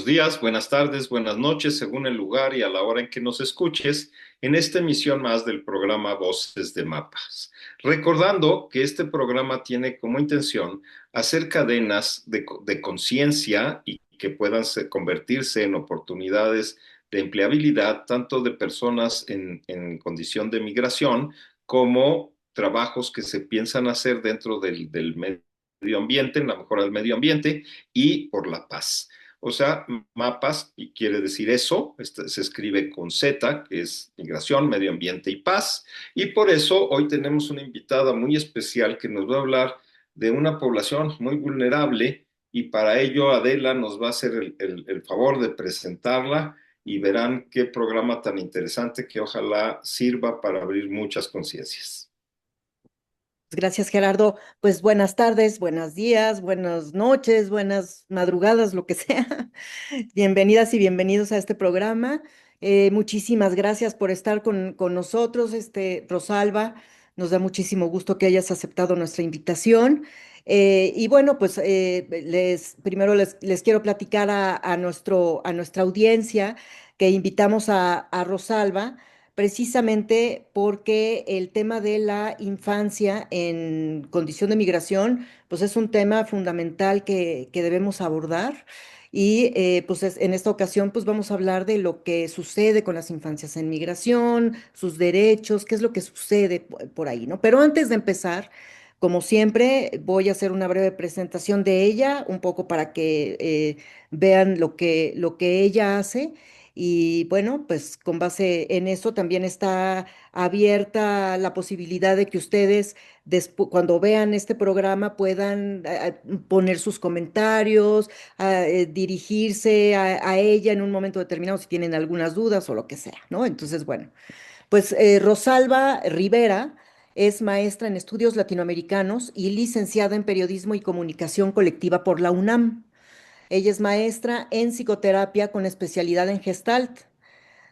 Buenos días, buenas tardes, buenas noches, según el lugar y a la hora en que nos escuches, en esta emisión más del programa Voces de Mapas. Recordando que este programa tiene como intención hacer cadenas de conciencia y que puedan convertirse en oportunidades de empleabilidad, tanto de personas en condición de migración como trabajos que se piensan hacer dentro del medio ambiente, en la mejora del medio ambiente y por la paz. O sea, mapas y quiere decir eso, se escribe con Z, que es migración, medio ambiente y paz. Y por eso hoy tenemos una invitada muy especial que nos va a hablar de una población muy vulnerable y para ello Adela nos va a hacer el favor de presentarla y verán qué programa tan interesante que ojalá sirva para abrir muchas conciencias. Gracias, Gerardo. Pues buenas tardes, buenos días, buenas noches, buenas madrugadas, lo que sea. Bienvenidas y bienvenidos a este programa. Muchísimas gracias por estar con nosotros, Rosalba. Nos da muchísimo gusto que hayas aceptado nuestra invitación. Y bueno, pues primero les quiero platicar a nuestra audiencia que invitamos a Rosalba precisamente porque el tema de la infancia en condición de migración, pues es un tema fundamental que debemos abordar. Y pues en esta ocasión pues vamos a hablar de lo que sucede con las infancias en migración, sus derechos, qué es lo que sucede por ahí, ¿no? Pero antes de empezar, como siempre, voy a hacer una breve presentación de ella, un poco para que vean lo que ella hace. Y bueno, pues con base en eso también está abierta la posibilidad de que ustedes, cuando vean este programa, puedan poner sus comentarios, dirigirse a ella en un momento determinado si tienen algunas dudas o lo que sea, ¿no? Entonces, bueno, pues Rosalba Rivera es maestra en estudios latinoamericanos y licenciada en periodismo y comunicación colectiva por la UNAM. Ella es maestra en psicoterapia con especialidad en Gestalt.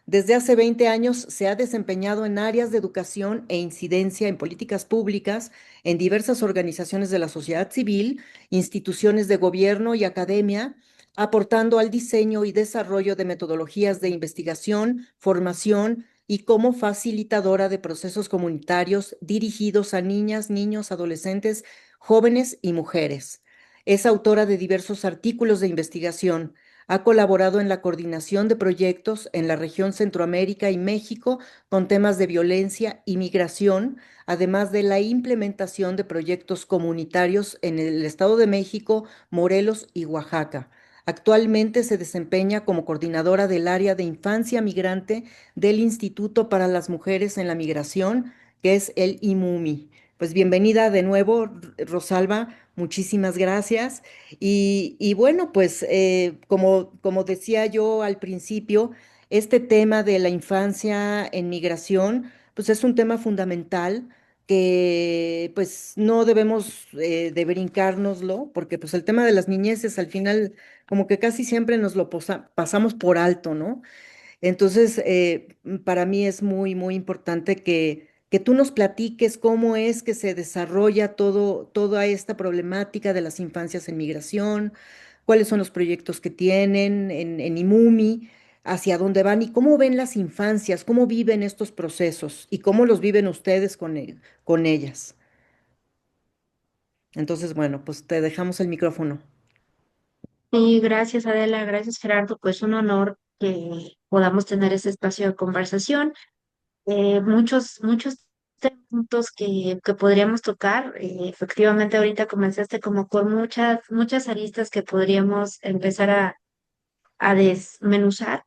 Desde hace 20 años se ha desempeñado en áreas de educación e incidencia en políticas públicas en diversas organizaciones de la sociedad civil, instituciones de gobierno y academia, aportando al diseño y desarrollo de metodologías de investigación, formación y como facilitadora de procesos comunitarios dirigidos a niñas, niños, adolescentes, jóvenes y mujeres. Es autora de diversos artículos de investigación. Ha colaborado en la coordinación de proyectos en la región Centroamérica y México con temas de violencia y migración, además de la implementación de proyectos comunitarios en el Estado de México, Morelos y Oaxaca. Actualmente se desempeña como coordinadora del área de infancia migrante del Instituto para las Mujeres en la Migración, que es el IMUMI. Pues bienvenida de nuevo, Rosalba. Muchísimas gracias. Y bueno, pues como decía yo al principio, este tema de la infancia en migración, pues es un tema fundamental que pues no debemos de brincárnoslo, porque pues el tema de las niñeces al final como que casi siempre nos lo pasamos por alto, ¿no? Entonces, para mí es muy importante que tú nos platiques cómo es que se desarrolla toda esta problemática de las infancias en migración, cuáles son los proyectos que tienen en IMUMI, hacia dónde van y cómo ven las infancias, cómo viven estos procesos y cómo los viven ustedes con ellas. Entonces, bueno, pues te dejamos el micrófono. Sí, gracias Adela, gracias Gerardo, pues un honor que podamos tener este espacio de conversación. Muchos puntos que podríamos tocar. Efectivamente, ahorita comenzaste como por muchas aristas que podríamos empezar a desmenuzar.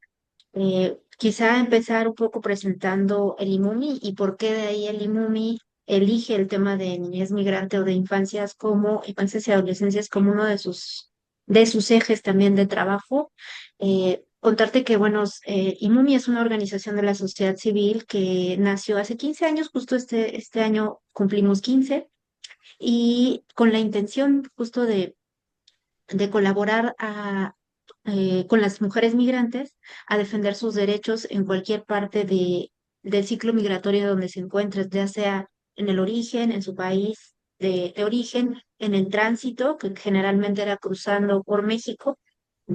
Quizá empezar un poco presentando el IMUMI y por qué de ahí el IMUMI elige el tema de niñez migrante o de infancias y adolescencias como uno de sus ejes también de trabajo. Contarte que, bueno, IMUMI es una organización de la sociedad civil que nació hace 15 años, justo este año cumplimos 15 y con la intención justo de colaborar con las mujeres migrantes a defender sus derechos en cualquier parte del ciclo migratorio donde se encuentren, ya sea en el origen, en su país de origen, en el tránsito, que generalmente era cruzando por México,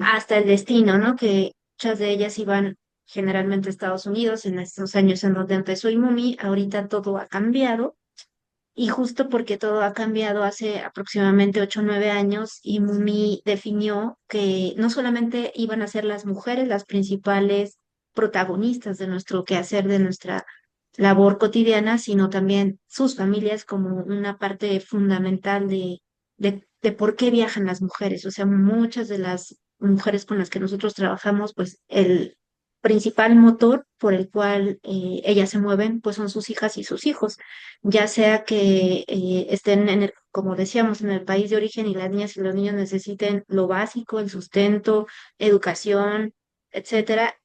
hasta el destino, ¿no? Que muchas de ellas iban generalmente a Estados Unidos en estos años en donde empezó IMUMI. Ahorita todo ha cambiado y justo porque todo ha cambiado hace aproximadamente 8 o 9 años, IMUMI definió que no solamente iban a ser las mujeres las principales protagonistas de nuestro quehacer, de nuestra labor cotidiana, sino también sus familias como una parte fundamental de por qué viajan las mujeres. O sea, muchas de las mujeres con las que nosotros trabajamos, pues el principal motor por el cual ellas se mueven, pues son sus hijas y sus hijos, ya sea que estén en como decíamos, en el país de origen y las niñas y los niños necesiten lo básico, el sustento, educación, etcétera,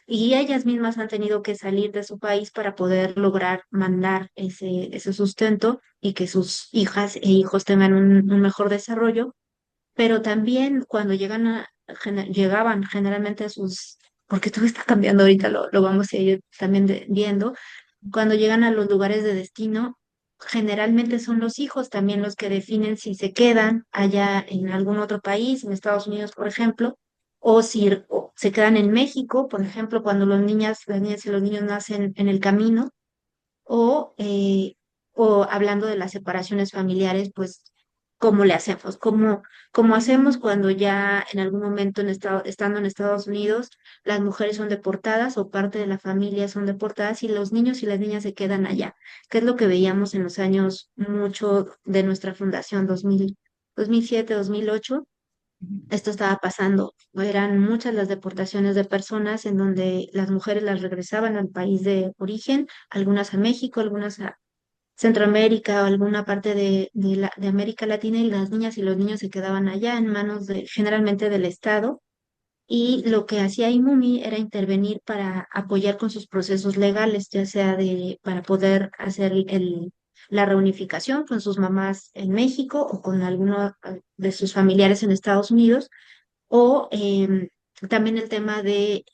y ellas mismas han tenido que salir de su país para poder lograr mandar ese sustento y que sus hijas e hijos tengan un mejor desarrollo, pero también cuando llegaban generalmente a sus, porque todo está cambiando ahorita, lo vamos a ir también viendo, cuando llegan a los lugares de destino, generalmente son los hijos también los que definen si se quedan allá en algún otro país, en Estados Unidos, por ejemplo, o se quedan en México, por ejemplo, cuando las niñas y los niños nacen en el camino, o, eh, o hablando de las separaciones familiares, pues, ¿cómo le hacemos? ¿Cómo hacemos cuando ya en algún momento estando en Estados Unidos, las mujeres son deportadas o parte de la familia son deportadas y los niños y las niñas se quedan allá? ¿Qué es lo que veíamos en los años mucho de nuestra fundación, 2007, 2008? Esto estaba pasando. Eran muchas las deportaciones de personas en donde las mujeres las regresaban al país de origen, algunas a México, algunas a Centroamérica o alguna parte de América Latina, y las niñas y los niños se quedaban allá en manos generalmente del Estado. Y lo que hacía IMUMI era intervenir para apoyar con sus procesos legales, ya sea para poder hacer la reunificación con sus mamás en México o con alguno de sus familiares en Estados Unidos, o también el tema de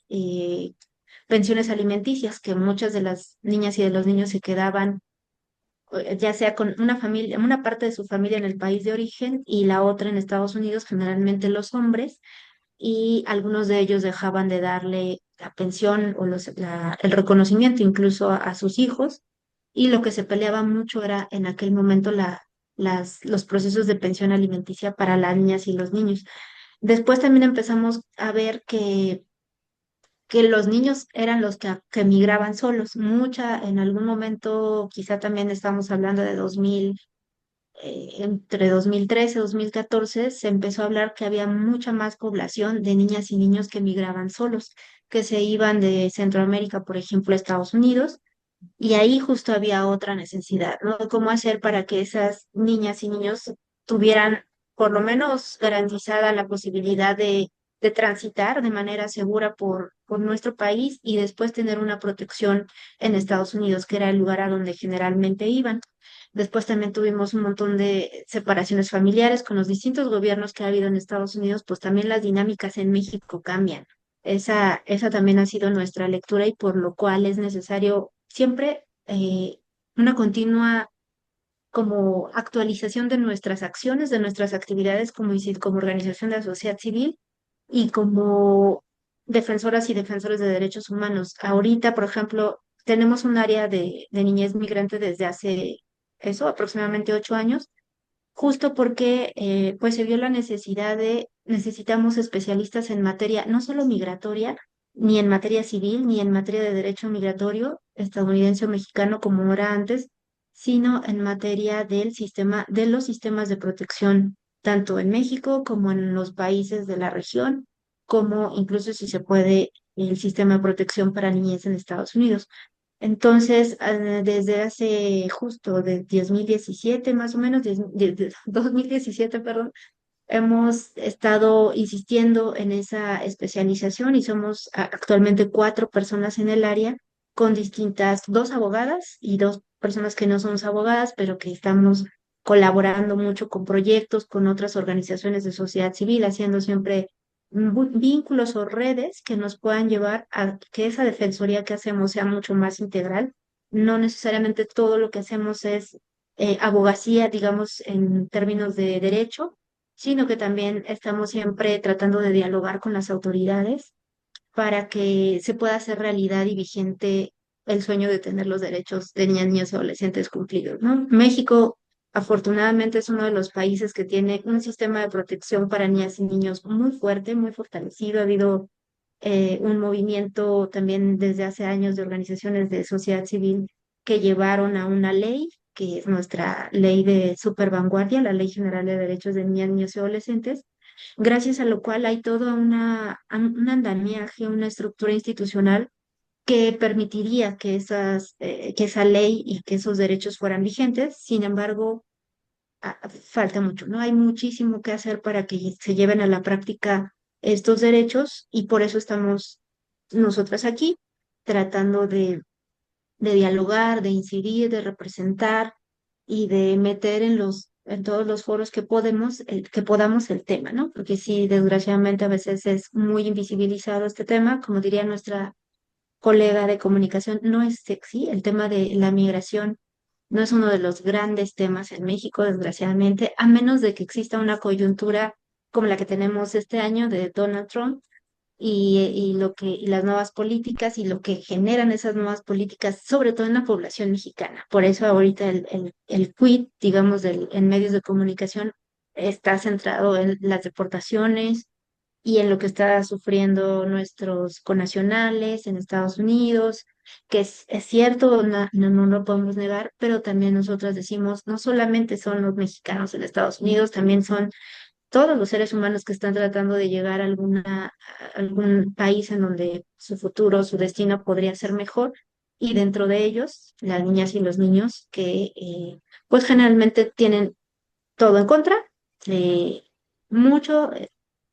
pensiones alimenticias, que muchas de las niñas y de los niños se quedaban ya sea con una familia, una parte de su familia en el país de origen y la otra en Estados Unidos, generalmente los hombres, y algunos de ellos dejaban de darle la pensión o el reconocimiento incluso a sus hijos, y lo que se peleaba mucho era en aquel momento los procesos de pensión alimenticia para las niñas y los niños. Después también empezamos a ver que los niños eran los que migraban solos. En algún momento, quizá también estamos hablando de 2000, entre 2013 y 2014, se empezó a hablar que había mucha más población de niñas y niños que migraban solos, que se iban de Centroamérica, por ejemplo, a Estados Unidos, y ahí justo había otra necesidad, ¿no? ¿Cómo hacer para que esas niñas y niños tuvieran por lo menos garantizada la posibilidad de transitar de manera segura por nuestro país y después tener una protección en Estados Unidos, que era el lugar a donde generalmente iban? Después también tuvimos un montón de separaciones familiares con los distintos gobiernos que ha habido en Estados Unidos, pues también las dinámicas en México cambian. Esa también ha sido nuestra lectura y por lo cual es necesario siempre una continua como actualización de nuestras acciones, de nuestras actividades como organización de la sociedad civil y como defensoras y defensores de derechos humanos. Ahorita, por ejemplo, tenemos un área de niñez migrante desde hace eso, aproximadamente 8 años, justo porque pues se vio la necesidad necesitamos especialistas en materia no solo migratoria, ni en materia civil, ni en materia de derecho migratorio estadounidense o mexicano como era antes, sino en materia de los sistemas de protección, tanto en México como en los países de la región, como incluso si se puede el sistema de protección para niñez en Estados Unidos. Entonces, desde hace justo de 2017, más o menos, 2017, perdón, hemos estado insistiendo en esa especialización y somos actualmente 4 personas en el área con dos abogadas y 2 personas que no somos abogadas, pero que estamos colaborando mucho con proyectos, con otras organizaciones de sociedad civil, haciendo siempre vínculos o redes que nos puedan llevar a que esa defensoría que hacemos sea mucho más integral. No necesariamente todo lo que hacemos es abogacía, digamos, en términos de derecho, sino que también estamos siempre tratando de dialogar con las autoridades para que se pueda hacer realidad y vigente el sueño de tener los derechos de niñas, niños y adolescentes cumplidos, ¿no? México, afortunadamente, es uno de los países que tiene un sistema de protección para niñas y niños muy fuerte, muy fortalecido. Ha habido un movimiento también desde hace años de organizaciones de sociedad civil que llevaron a una ley, que es nuestra ley de super vanguardia, la Ley General de Derechos de Niñas, Niños y Adolescentes, gracias a lo cual hay toda un andamiaje, una estructura institucional que permitiría que esa ley y que esos derechos fueran vigentes. Sin embargo, falta mucho, ¿no? Hay muchísimo que hacer para que se lleven a la práctica estos derechos y por eso estamos nosotras aquí tratando de dialogar, de incidir, de representar y de meter en todos los foros que que podamos el tema, ¿no? Porque sí, desgraciadamente a veces es muy invisibilizado este tema, como diría nuestra colega de comunicación, no es sexy. El tema de la migración no es uno de los grandes temas en México, desgraciadamente, a menos de que exista una coyuntura como la que tenemos este año de Donald Trump y las nuevas políticas y lo que generan esas nuevas políticas, sobre todo en la población mexicana. Por eso ahorita el quid, digamos, en medios de comunicación está centrado en las deportaciones y en lo que está sufriendo nuestros connacionales en Estados Unidos, que es cierto, no lo podemos negar, pero también nosotras decimos, no solamente son los mexicanos en Estados Unidos, también son todos los seres humanos que están tratando de llegar a algún país en donde su futuro, su destino podría ser mejor, y dentro de ellos, las niñas y los niños que pues generalmente tienen todo en contra, eh, mucho,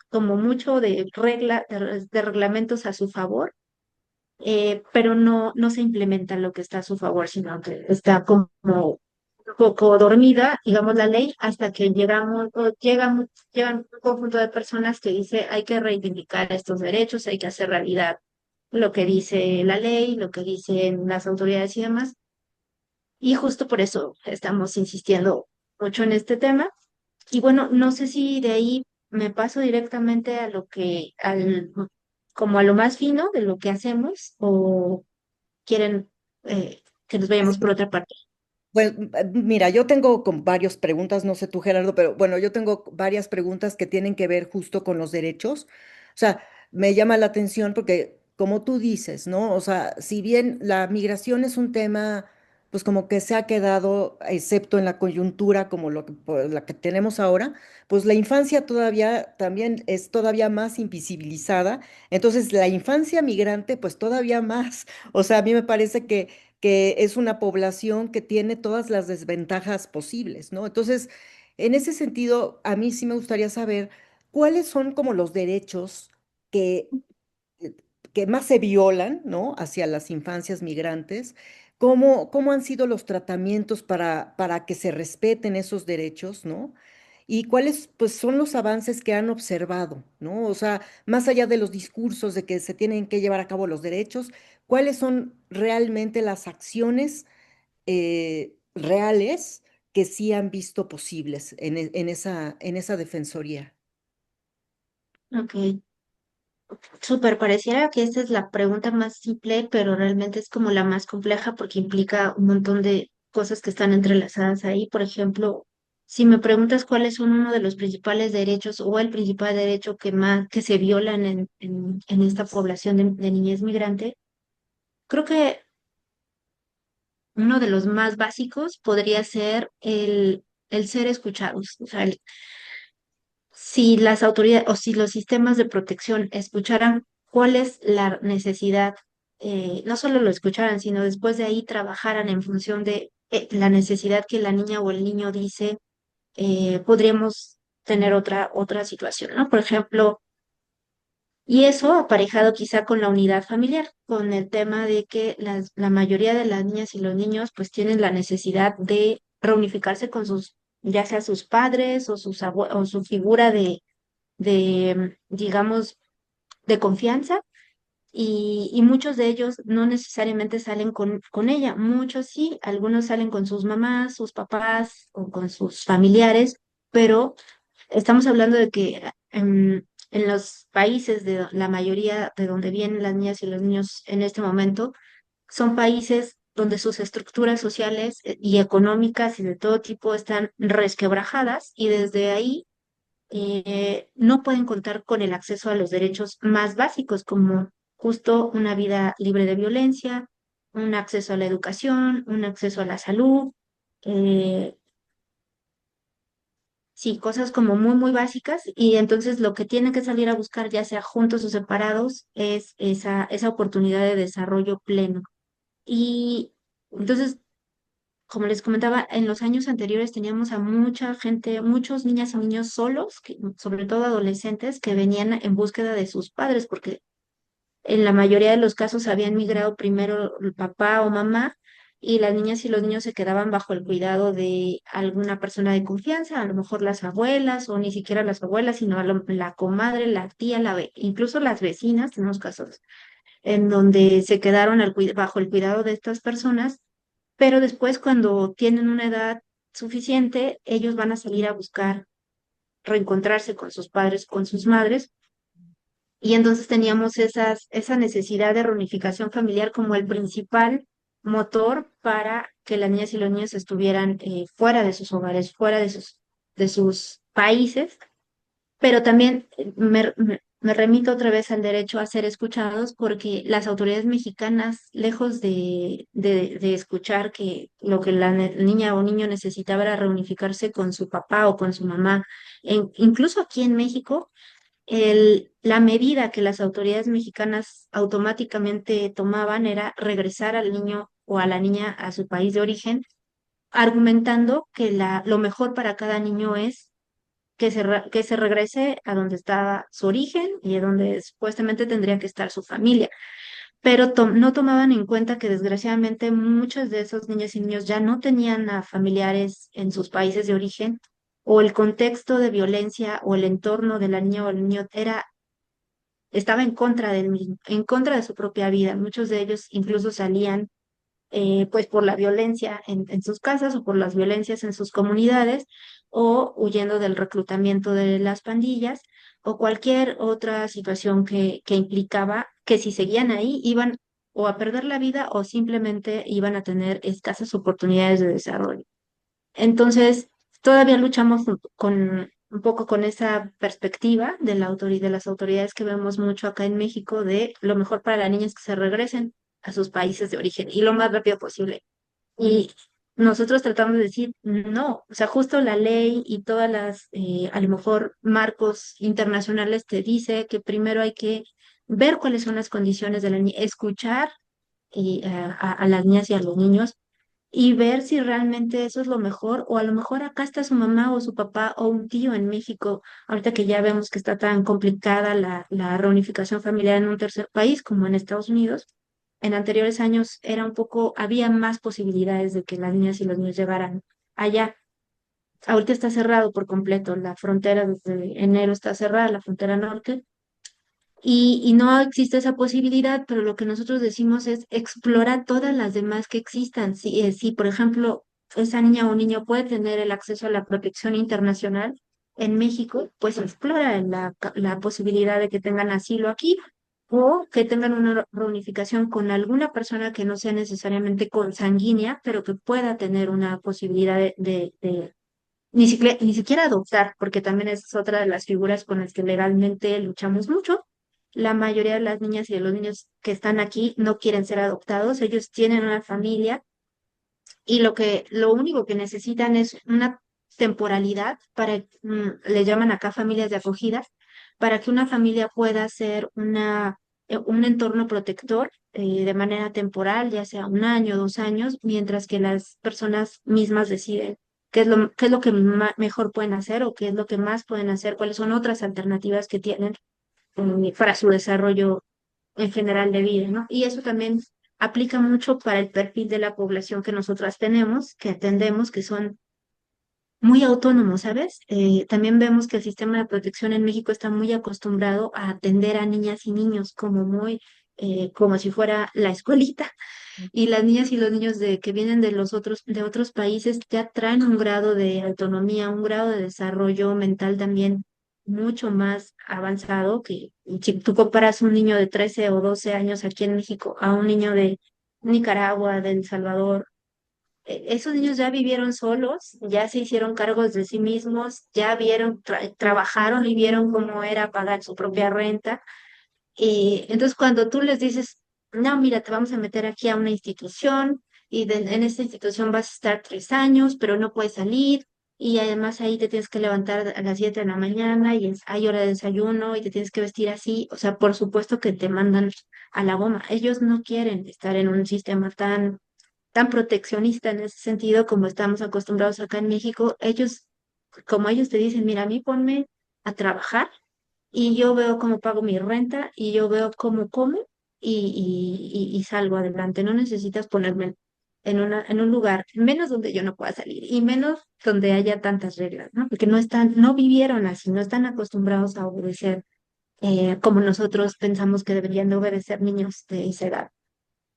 como mucho de reglamentos a su favor, pero no se implementa lo que está a su favor, sino que está como un poco dormida, digamos, la ley, hasta que llegan un conjunto de personas que dice hay que reivindicar estos derechos, hay que hacer realidad lo que dice la ley, lo que dicen las autoridades y demás. Y justo por eso estamos insistiendo mucho en este tema. Y bueno, no sé si de ahí me paso directamente a como a lo más fino de lo que hacemos o quieren que nos vayamos por otra parte. Bueno, mira, yo tengo varias preguntas, no sé tú, Gerardo, pero bueno, yo tengo varias preguntas que tienen que ver justo con los derechos. O sea, me llama la atención porque, como tú dices, ¿no? O sea, si bien la migración es un tema, pues como que se ha quedado, excepto en la coyuntura como la que tenemos ahora, pues la infancia todavía también es todavía más invisibilizada. Entonces, la infancia migrante, pues todavía más. O sea, a mí me parece que es una población que tiene todas las desventajas posibles, ¿no? Entonces, en ese sentido, a mí sí me gustaría saber cuáles son como los derechos que, eh, que más se violan, ¿no? Hacia las infancias migrantes, cómo han sido los tratamientos para que se respeten esos derechos, ¿no? Y cuáles, pues, son los avances que han observado, ¿no? O sea, más allá de los discursos de que se tienen que llevar a cabo los derechos, ¿cuáles son realmente las acciones reales que sí han visto posibles en esa defensoría? Ok, súper, pareciera que esta es la pregunta más simple, pero realmente es como la más compleja porque implica un montón de cosas que están entrelazadas ahí. Por ejemplo, si me preguntas cuáles son uno de los principales derechos o el principal derecho que se violan en esta población de niñez migrante, creo que uno de los más básicos podría ser el ser escuchados. O sea, si las autoridades o si los sistemas de protección escucharan cuál es la necesidad, no solo lo escucharan, sino después de ahí trabajaran en función de la necesidad que la niña o el niño dice, podríamos tener otra situación, ¿no? Por ejemplo, y eso aparejado quizá con la unidad familiar, con el tema de que la mayoría de las niñas y los niños pues tienen la necesidad de reunificarse con ya sea sus padres o o su figura digamos, de confianza. Y muchos de ellos no necesariamente salen con ella, muchos sí, algunos salen con sus mamás, sus papás o con sus familiares, pero estamos hablando de que en los países de la mayoría de donde vienen las niñas y los niños en este momento, son países donde sus estructuras sociales y económicas y de todo tipo están resquebrajadas y desde ahí no pueden contar con el acceso a los derechos más básicos, como justo una vida libre de violencia, un acceso a la educación, un acceso a la salud, eh, sí, cosas como muy, muy básicas. Y entonces lo que tienen que salir a buscar, ya sea juntos o separados, es esa oportunidad de desarrollo pleno. Y entonces, como les comentaba, en los años anteriores teníamos a mucha gente, muchos niñas y niños solos, sobre todo adolescentes, que venían en búsqueda de sus padres, porque en la mayoría de los casos habían migrado primero el papá o mamá y las niñas y los niños se quedaban bajo el cuidado de alguna persona de confianza, a lo mejor las abuelas o ni siquiera las abuelas, sino la comadre, la tía, incluso las vecinas, tenemos casos en donde se quedaron bajo el cuidado de estas personas, pero después cuando tienen una edad suficiente, ellos van a salir a buscar reencontrarse con sus padres, con sus madres, y entonces teníamos esa necesidad de reunificación familiar como el principal motor para que las niñas y los niños estuvieran fuera de sus hogares, fuera de sus países, pero también me remito otra vez al derecho a ser escuchados porque las autoridades mexicanas, lejos de escuchar que lo que la niña o niño necesitaba era reunificarse con su papá o con su mamá, incluso aquí en México, la medida que las autoridades mexicanas automáticamente tomaban era regresar al niño o a la niña a su país de origen, argumentando que lo mejor para cada niño es que se regrese a donde estaba su origen y a donde supuestamente tendría que estar su familia. Pero no tomaban en cuenta que desgraciadamente muchos de esos niños y niños ya no tenían a familiares en sus países de origen o el contexto de violencia o el entorno de la niña o el niño estaba en contra del mismo, en contra de su propia vida. Muchos de ellos incluso salían pues por la violencia en sus casas o por las violencias en sus comunidades o huyendo del reclutamiento de las pandillas o cualquier otra situación que implicaba que si seguían ahí iban o a perder la vida o simplemente iban a tener escasas oportunidades de desarrollo. Entonces, todavía luchamos con un poco con esa perspectiva de de las autoridades que vemos mucho acá en México de lo mejor para las niñas que se regresen a sus países de origen y lo más rápido posible. Y nosotros tratamos de decir, no, o sea, justo la ley y todas a lo mejor, marcos internacionales te dice que primero hay que ver cuáles son las condiciones de la niña, escuchar a las niñas y a los niños y ver si realmente eso es lo mejor, o a lo mejor acá está su mamá o su papá o un tío en México, ahorita que ya vemos que está tan complicada la reunificación familiar en un tercer país como en Estados Unidos. En anteriores años era un poco, había más posibilidades de que las niñas y los niños llegaran allá. Ahorita está cerrado por completo, la frontera desde enero está cerrada, la frontera norte, y no existe esa posibilidad, pero lo que nosotros decimos es explora todas las demás que existan. Si, por ejemplo, esa niña o niño puede tener el acceso a la protección internacional en México, pues explora la posibilidad de que tengan asilo aquí o que tengan una reunificación con alguna persona que no sea necesariamente consanguínea, pero que pueda tener una posibilidad ni siquiera adoptar, porque también es otra de las figuras con las que legalmente luchamos mucho. La mayoría de las niñas y de los niños que están aquí no quieren ser adoptados, ellos tienen una familia y lo único que necesitan es una temporalidad le llaman acá familias de acogida, para que una familia pueda ser un entorno protector de manera temporal, ya sea un año, 2 años, mientras que las personas mismas deciden qué es lo que mejor pueden hacer o qué es lo que más pueden hacer, cuáles son otras alternativas que tienen para su desarrollo en general de vida, ¿no? Y eso también aplica mucho para el perfil de la población que nosotras tenemos, que atendemos, que son muy autónomos, ¿sabes? También vemos que el sistema de protección en México está muy acostumbrado a atender a niñas y niños como como si fuera la escuelita. y las niñas y los niños que vienen de otros países ya traen un grado de autonomía, un grado de desarrollo mental también mucho más avanzado que si tú comparas un niño de 13 o 12 años aquí en México a un niño de Nicaragua, de El Salvador. Esos niños ya vivieron solos, ya se hicieron cargos de sí mismos, ya vieron, trabajaron y vieron cómo era pagar su propia renta. Y entonces cuando tú les dices, no, mira, te vamos a meter aquí a una institución y en esta institución vas a estar 3 años, pero no puedes salir y además ahí te tienes que levantar a las 7 de la mañana y hay hora de desayuno y te tienes que vestir así, o sea, por supuesto que te mandan a la goma. Ellos no quieren estar en un sistema tan proteccionista en ese sentido como estamos acostumbrados acá en México. Ellos, como ellos te dicen, mira, a mí ponme a trabajar y yo veo cómo pago mi renta y yo veo cómo como y salgo adelante. No necesitas ponerme en un lugar, menos donde yo no pueda salir y menos donde haya tantas reglas, ¿no? Porque no vivieron así, no están acostumbrados a obedecer como nosotros pensamos que deberían de obedecer niños de esa edad.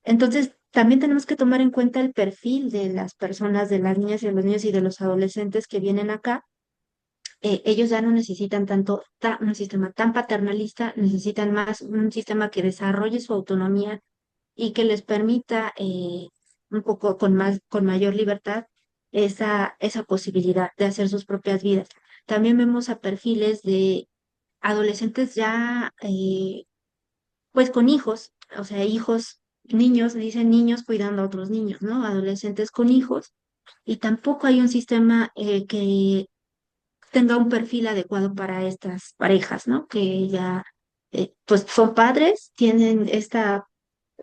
Entonces, también tenemos que tomar en cuenta el perfil de las personas, de las niñas y de los niños y de los adolescentes que vienen acá. Ellos ya no necesitan tanto un sistema tan paternalista, necesitan más un sistema que desarrolle su autonomía y que les permita un poco con mayor libertad esa posibilidad de hacer sus propias vidas. También vemos a perfiles de adolescentes ya pues con hijos, o sea, hijos, niños, dicen niños cuidando a otros niños, ¿no? Adolescentes con hijos, y tampoco hay un sistema que tenga un perfil adecuado para estas parejas, ¿no? Que ya, pues son padres, tienen esta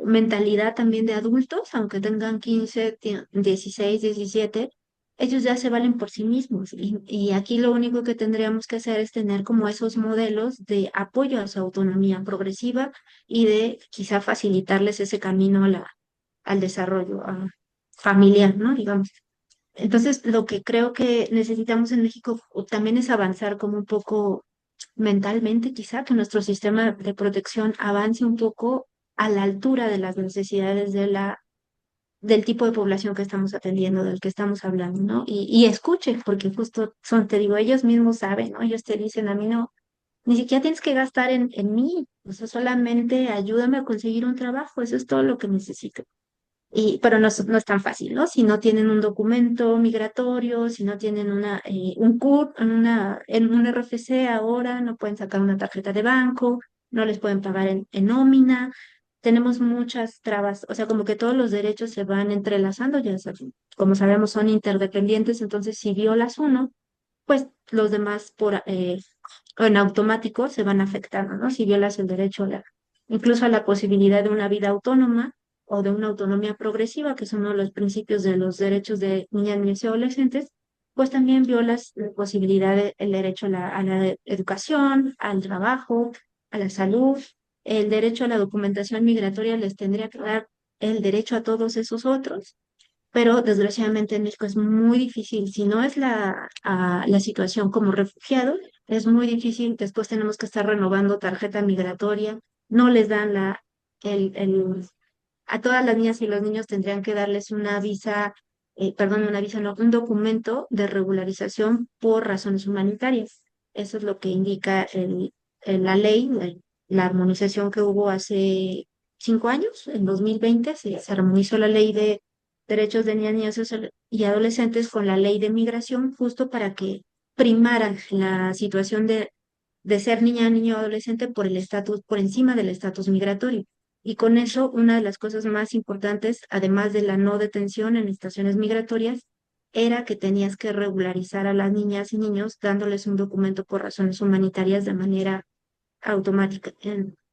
mentalidad también de adultos, aunque tengan 15, 16, 17, ellos ya se valen por sí mismos. Y aquí lo único que tendríamos que hacer es tener como esos modelos de apoyo a su autonomía progresiva y de quizá facilitarles ese camino al desarrollo familiar, ¿no? Digamos. Entonces, lo que creo que necesitamos en México también es avanzar como un poco mentalmente, quizá que nuestro sistema de protección avance un poco a la altura de las necesidades del tipo de población que estamos atendiendo, del que estamos hablando, ¿no? Y escuche, porque justo te digo, ellos mismos saben, ¿no? Ellos te dicen, a mí no, ni siquiera tienes que gastar en mí, o sea, solamente ayúdame a conseguir un trabajo, eso es todo lo que necesito. Pero no es tan fácil, ¿no? Si no tienen un documento migratorio, si no tienen un CURP, en un RFC ahora, no pueden sacar una tarjeta de banco, no les pueden pagar en nómina. Tenemos muchas trabas, o sea, como que todos los derechos se van entrelazando, ya como sabemos son interdependientes, entonces si violas uno, pues los demás en automático se van afectando, ¿no? Si violas el derecho incluso a la posibilidad de una vida autónoma o de una autonomía progresiva, que son uno de los principios de los derechos de niñas, niños y adolescentes, pues también violas la posibilidad del derecho a la educación, al trabajo, a la salud, el derecho a la documentación migratoria les tendría que dar el derecho a todos esos otros, pero desgraciadamente en México es muy difícil. Si no es la situación como refugiado, es muy difícil. Después tenemos que estar renovando tarjeta migratoria. No les dan a todas las niñas y los niños tendrían que darles una visa, perdón, una visa, no, un documento de regularización por razones humanitarias. Eso es lo que indica la ley, la armonización que hubo hace 5 años, en 2020, se armonizó la ley de derechos de niñas, niños y adolescentes con la ley de migración, justo para que primaran la situación de ser niña, niño o adolescente por el estatus, por encima del estatus migratorio. Y con eso, una de las cosas más importantes, además de la no detención en estaciones migratorias, era que tenías que regularizar a las niñas y niños dándoles un documento por razones humanitarias de manera automática.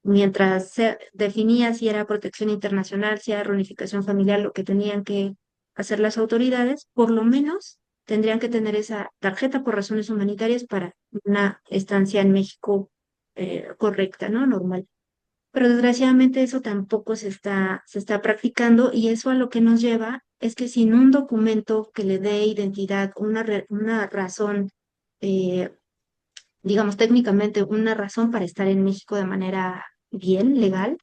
Mientras se definía si era protección internacional, si era reunificación familiar, lo que tenían que hacer las autoridades, por lo menos tendrían que tener esa tarjeta por razones humanitarias para una estancia en México correcta, ¿no? Normal. Pero desgraciadamente eso tampoco se está practicando y eso a lo que nos lleva es que sin un documento que le dé identidad, una razón, eh, digamos técnicamente una razón para estar en México de manera bien, legal,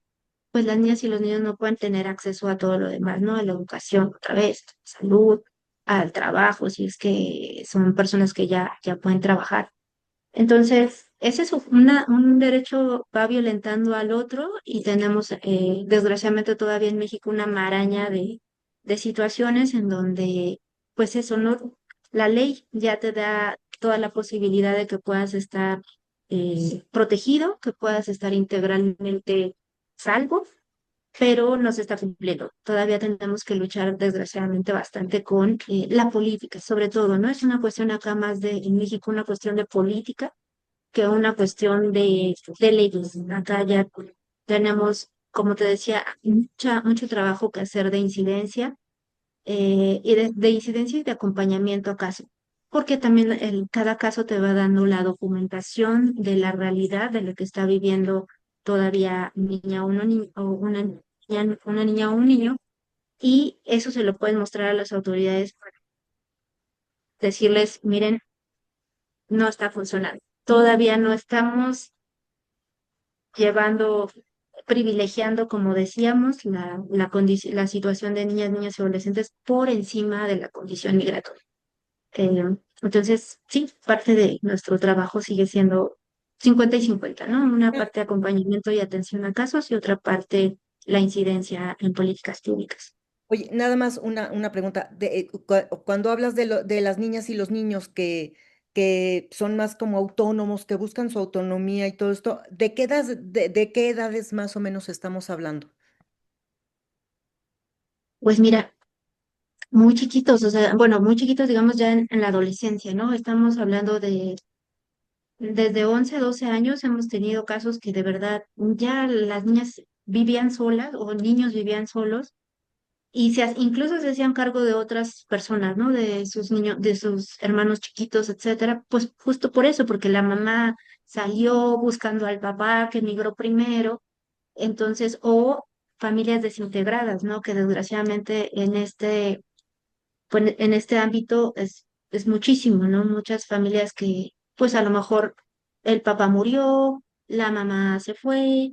pues las niñas y los niños no pueden tener acceso a todo lo demás, ¿no? A la educación, otra vez, salud, al trabajo, si es que son personas que ya pueden trabajar. Entonces, ese es un derecho va violentando al otro y tenemos, desgraciadamente todavía en México, una maraña de situaciones en donde, pues eso, ¿no? La ley ya te da toda la posibilidad de que puedas estar protegido, que puedas estar integralmente salvo, pero no se está cumpliendo. Todavía tenemos que luchar desgraciadamente bastante con la política, sobre todo, ¿no? Es una cuestión acá más en México, una cuestión de política que una cuestión de leyes. Acá ya tenemos, como te decía, mucho trabajo que hacer de incidencia y de incidencia y de acompañamiento a caso, porque también cada caso te va dando la documentación de la realidad de lo que está viviendo todavía una niña o un niño, y eso se lo pueden mostrar a las autoridades para decirles, miren, no está funcionando. Todavía no estamos llevando, privilegiando, como decíamos, la situación de niñas, niños y adolescentes por encima de la condición migratoria. Entonces, sí, parte de nuestro trabajo sigue siendo 50 y 50, ¿no? Una parte acompañamiento y atención a casos y otra parte la incidencia en políticas públicas. Oye, nada más una pregunta. Cuando hablas de las niñas y los niños que son más como autónomos, que buscan su autonomía y todo esto, ¿de qué edades más o menos estamos hablando? Pues mira, muy chiquitos, o sea, bueno, muy chiquitos, digamos, ya en la adolescencia, ¿no? Estamos hablando de desde 11 a 12 años hemos tenido casos que de verdad ya las niñas vivían solas o niños vivían solos y incluso se hacían cargo de otras personas, ¿no? De sus niños, de sus hermanos chiquitos, etcétera. Pues justo por eso, porque la mamá salió buscando al papá que emigró primero, entonces, o familias desintegradas, ¿no? Que desgraciadamente pues, en este ámbito es muchísimo, ¿no? Muchas familias que, pues a lo mejor el papá murió, la mamá se fue,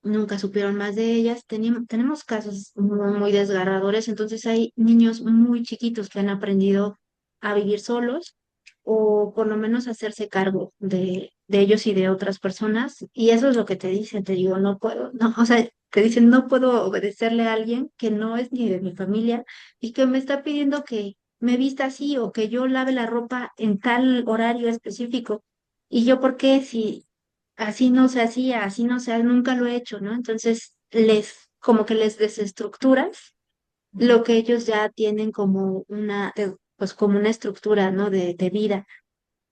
nunca supieron más de ellas. Tenemos casos muy desgarradores, entonces hay niños muy chiquitos que han aprendido a vivir solos o por lo menos hacerse cargo de ellos y de otras personas. Y eso es lo que te dicen, te digo, no puedo, no, o sea, te dicen, no puedo obedecerle a alguien que no es ni de mi familia y que me está pidiendo que me vista así o que yo lave la ropa en tal horario específico. ¿Y yo por qué? Si así no se hacía, así no se, nunca lo he hecho, ¿no? Entonces como que les desestructuras lo que ellos ya tienen como pues como una estructura, ¿no? De vida.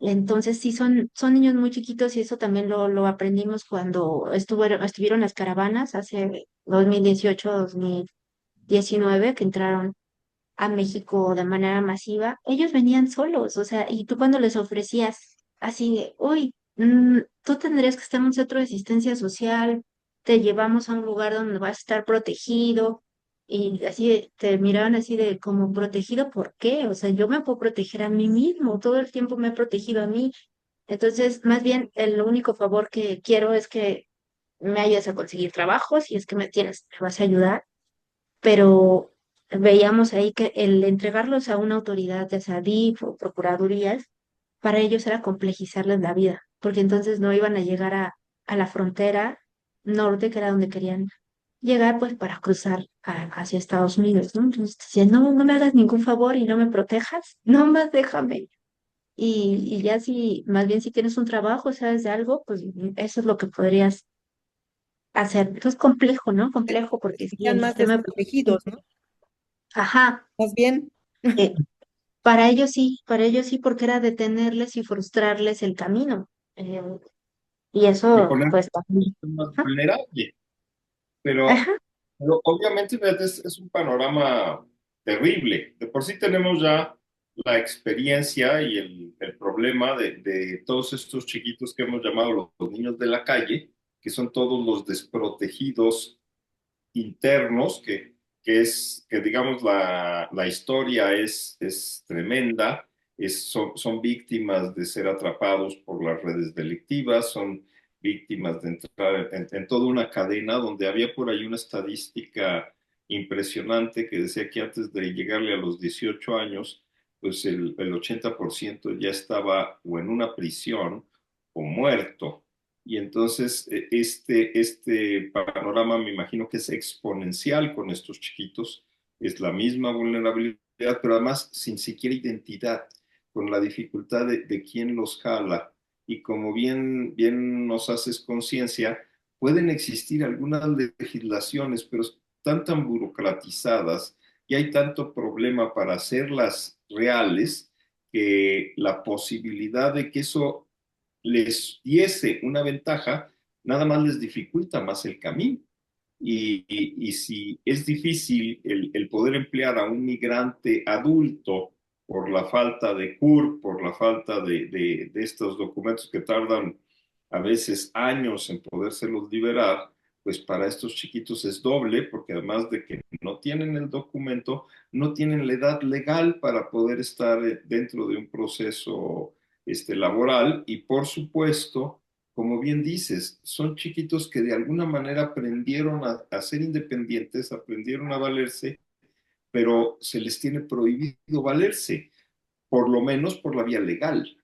Entonces sí son niños muy chiquitos y eso también lo aprendimos cuando estuvieron las caravanas hace 2018, 2019, que entraron a México de manera masiva. Ellos venían solos, o sea, y tú cuando les ofrecías así de, uy, tú tendrías que estar en un centro de asistencia social, te llevamos a un lugar donde vas a estar protegido, y así te miraban así de como protegido, ¿por qué? O sea, yo me puedo proteger a mí mismo, todo el tiempo me he protegido a mí. Entonces, más bien, el único favor que quiero es que me ayudes a conseguir trabajo, si es que me vas a ayudar, pero veíamos ahí que el entregarlos a una autoridad, ya sea DIF o procuradurías, para ellos era complejizarles la vida, porque entonces no iban a llegar a la frontera norte, que era donde querían llegar, pues para cruzar hacia Estados Unidos, ¿no? Entonces decían, no, no me hagas ningún favor y no me protejas, no más déjame. Y ya si, más bien si tienes un trabajo, sabes de algo, pues eso es lo que podrías hacer. Entonces complejo, ¿no? Complejo porque sí, Serían el más sistema. desprotegidos, ¿no? Ajá, Más bien. eh, para ellos sí, porque era detenerles y frustrarles el camino. Eh, y Y eso, poner pues, también. más Ajá, vulnerable. Pero, ajá, pero obviamente Beth, es un panorama terrible. De por sí tenemos ya la experiencia y el problema de todos estos chiquitos que hemos llamado los niños de la calle, que son todos los desprotegidos internos, que digamos la historia es tremenda, son víctimas de ser atrapados por las redes delictivas, son víctimas, de entrar en toda una cadena donde había por ahí una estadística impresionante que decía que antes de llegarle a los 18 años, pues el 80% ya estaba o en una prisión o muerto. Y entonces este panorama me imagino que es exponencial con estos chiquitos, es la misma vulnerabilidad, pero además sin siquiera identidad, con la dificultad de quién los jala. Y como bien nos haces conciencia, pueden existir algunas legislaciones, pero están tan burocratizadas y hay tanto problema para hacerlas reales que la posibilidad de que eso les diese una ventaja, nada más les dificulta más el camino. Y si es difícil el poder emplear a un migrante adulto por la falta de CUR, por la falta de estos documentos que tardan a veces años en podérselos liberar, pues para estos chiquitos es doble, porque además de que no tienen el documento, no tienen la edad legal para poder estar dentro de un proceso laboral y por supuesto, como bien dices, son chiquitos que de alguna manera aprendieron a ser independientes, aprendieron a valerse, pero se les tiene prohibido valerse, por lo menos por la vía legal.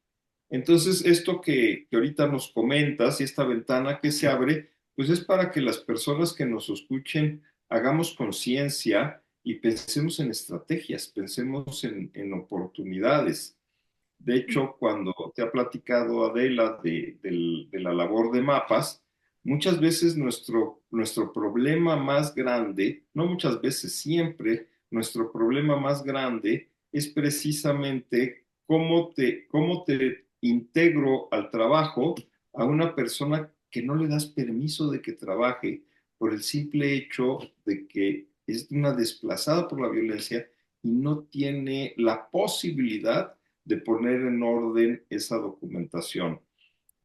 Entonces, esto que ahorita nos comentas y esta ventana que se abre, pues es para que las personas que nos escuchen hagamos conciencia y pensemos en estrategias, pensemos en oportunidades. De hecho, cuando te ha platicado Adela de la labor de mapas, muchas veces nuestro problema más grande, no muchas veces, siempre, nuestro problema más grande es precisamente cómo te integro al trabajo a una persona que no le das permiso de que trabaje por el simple hecho de que es una desplazada por la violencia y no tiene la posibilidad de poner en orden esa documentación.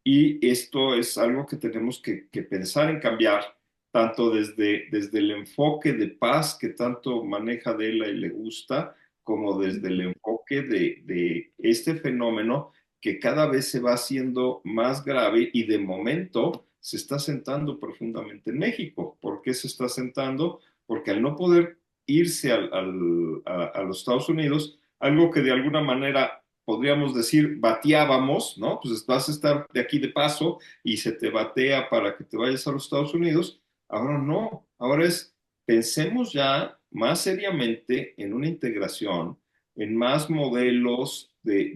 Y esto es algo que tenemos que pensar en cambiar, tanto desde el enfoque de paz que tanto maneja Adela y le gusta, como desde el enfoque de este fenómeno que cada vez se va haciendo más grave y de momento se está sentando profundamente en México. ¿Por qué se está sentando? Porque al no poder irse a los Estados Unidos, algo que de alguna manera podríamos decir, bateábamos, ¿no? Pues vas a estar de aquí de paso y se te batea para que te vayas a los Estados Unidos. Ahora no, ahora es, pensemos ya más seriamente en una integración, en más modelos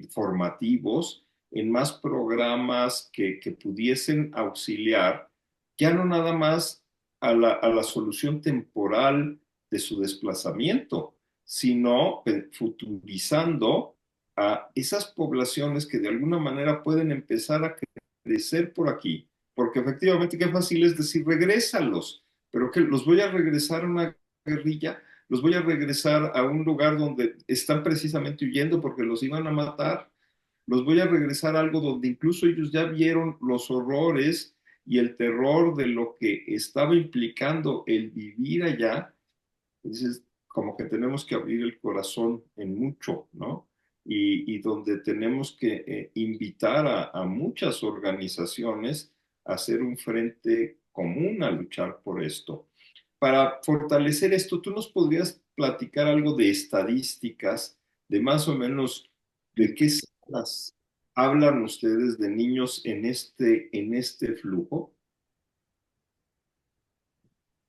formativos, en más programas que pudiesen auxiliar, ya no nada más a la solución temporal de su desplazamiento, sino futurizando a esas poblaciones que de alguna manera pueden empezar a crecer por aquí, porque efectivamente qué fácil es decir, regrésalos, pero que los voy a regresar a una guerrilla, los voy a regresar a un lugar donde están precisamente huyendo porque los iban a matar, los voy a regresar a algo donde incluso ellos ya vieron los horrores y el terror de lo que estaba implicando el vivir allá. Entonces, como que tenemos que abrir el corazón en mucho, ¿no? Y donde tenemos que invitar a muchas organizaciones a hacer un frente común a luchar por esto. Para fortalecer esto, ¿tú nos podrías platicar algo de estadísticas, de más o menos de qué cifras hablan ustedes de niños en este flujo?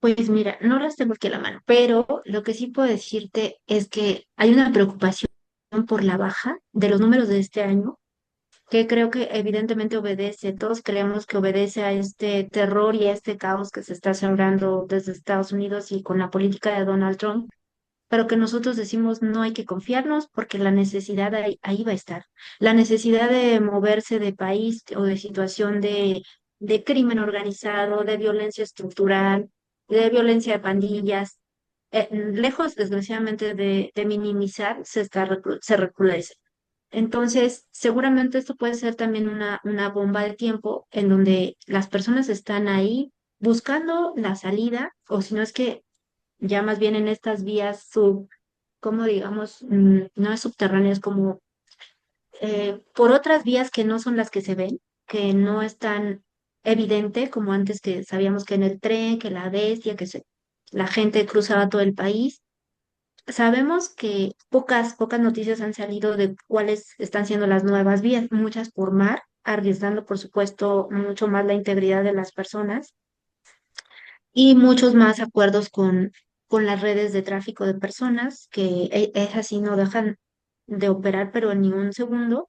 Pues mira, no las tengo aquí a la mano, pero lo que sí puedo decirte es que hay una preocupación por la baja de los números de este año, que creo que evidentemente obedece, todos creemos que obedece a este terror y a este caos que se está sembrando desde Estados Unidos y con la política de Donald Trump, pero que nosotros decimos no hay que confiarnos porque la necesidad ahí va a estar. La necesidad de moverse de país o de situación de crimen organizado, de violencia estructural, de violencia de pandillas, lejos desgraciadamente de minimizar, se recrudece. Entonces, seguramente esto puede ser también una bomba de tiempo en donde las personas están ahí buscando la salida, o si no es que ya más bien en estas vías como digamos, no es subterráneas, como por otras vías que no son las que se ven, que no están evidente como antes, que sabíamos que en el tren, que la bestia, la gente cruzaba todo el país. Sabemos que pocas noticias han salido de cuáles están siendo las nuevas vías, muchas por mar, arriesgando, por supuesto, mucho más la integridad de las personas y muchos más acuerdos con las redes de tráfico de personas, que es así, no dejan de operar, pero ni un segundo,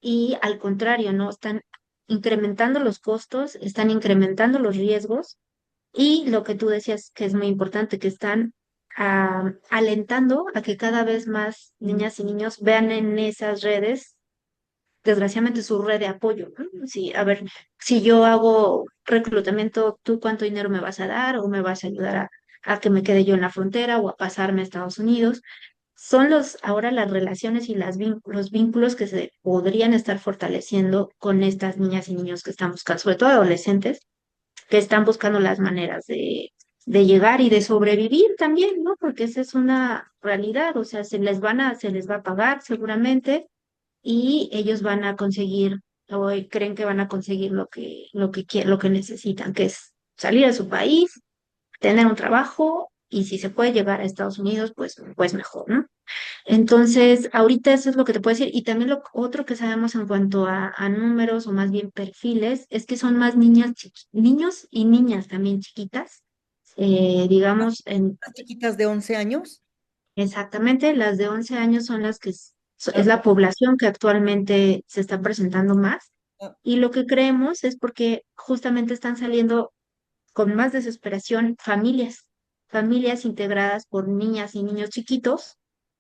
y al contrario, ¿no? Están incrementando los costos, están incrementando los riesgos y lo que tú decías que es muy importante, que están alentando a que cada vez más niñas y niños vean en esas redes, desgraciadamente, su red de apoyo, ¿no? Sí, a ver, si yo hago reclutamiento, ¿tú cuánto dinero me vas a dar o me vas a ayudar a que me quede yo en la frontera o a pasarme a Estados Unidos? Son ahora las relaciones y los vínculos que se podrían estar fortaleciendo con estas niñas y niños que están buscando, sobre todo adolescentes, que están buscando las maneras de llegar y de sobrevivir también, ¿no? Porque esa es una realidad, o sea, se les va a pagar seguramente y ellos van a conseguir, o creen que van a conseguir lo que necesitan, que es salir de su país, tener un trabajo y si se puede llegar a Estados Unidos, pues mejor, ¿no? Entonces, ahorita eso es lo que te puedo decir. Y también lo otro que sabemos en cuanto a números o más bien perfiles es que son más niños y niñas también chiquitas. Digamos, Las chiquitas de 11 años. exactamente las de 11 años son las que es Ah, la población que actualmente se está presentando más. ah, Y lo que creemos es porque justamente están saliendo con más desesperación familias integradas por niñas y niños chiquitos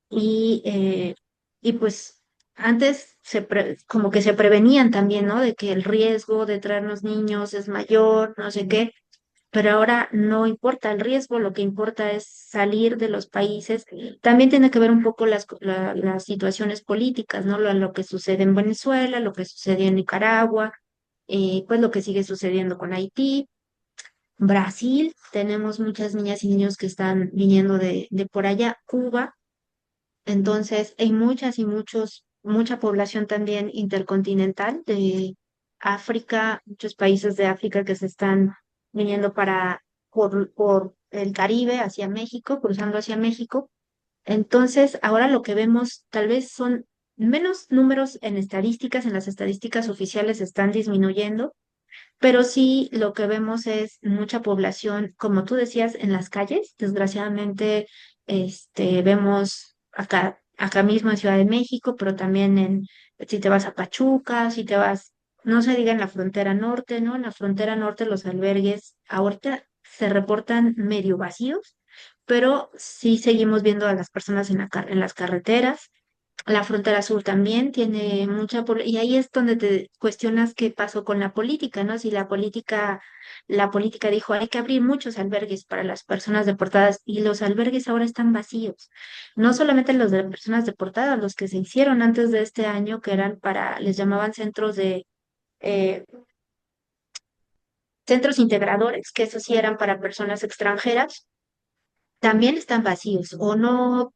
y, y pues antes como que se prevenían también, ¿no? De que el riesgo de traernos niños es mayor, no sé qué, pero ahora no importa el riesgo, lo que importa es salir de los países. También tiene que ver un poco las situaciones políticas, ¿no? Lo que sucede en Venezuela, lo que sucedió en Nicaragua, pues lo que sigue sucediendo con Haití. Brasil, tenemos muchas niñas y niños que están viniendo de por allá, Cuba, entonces hay muchas y mucha población también intercontinental de África, muchos países de África que se están viniendo por el Caribe hacia México, cruzando hacia México. Entonces, ahora lo que vemos tal vez son menos números en estadísticas, en las estadísticas oficiales están disminuyendo, pero sí lo que vemos es mucha población, como tú decías, en las calles. Desgraciadamente, vemos acá mismo en Ciudad de México, pero también si te vas a Pachuca, si te vas, no se diga en la frontera norte, ¿no? En la frontera norte los albergues ahorita se reportan medio vacíos, pero sí seguimos viendo a las personas en las carreteras. La frontera sur también tiene y ahí es donde te cuestionas qué pasó con la política, ¿no? Si la política dijo hay que abrir muchos albergues para las personas deportadas y los albergues ahora están vacíos. No solamente los de personas deportadas, los que se hicieron antes de este año, que eran les llamaban eh, centros integradores, que esos sí eran para personas extranjeras, también están vacíos o no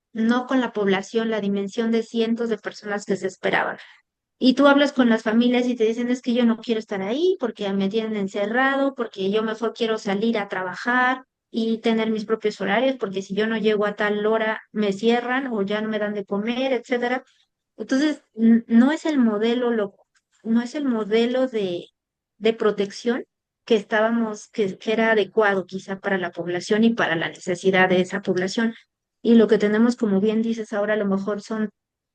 con la población, la dimensión de cientos de personas que se esperaban. Y tú hablas con las familias y te dicen, es que yo no quiero estar ahí porque me tienen encerrado, porque yo mejor quiero salir a trabajar y tener mis propios horarios, porque si yo no llego a tal hora me cierran o ya no me dan de comer, etcétera. Entonces, no es el modelo, no es el modelo de protección que era adecuado quizá para la población y para la necesidad de esa población. Y lo que tenemos, como bien dices ahora, a lo mejor son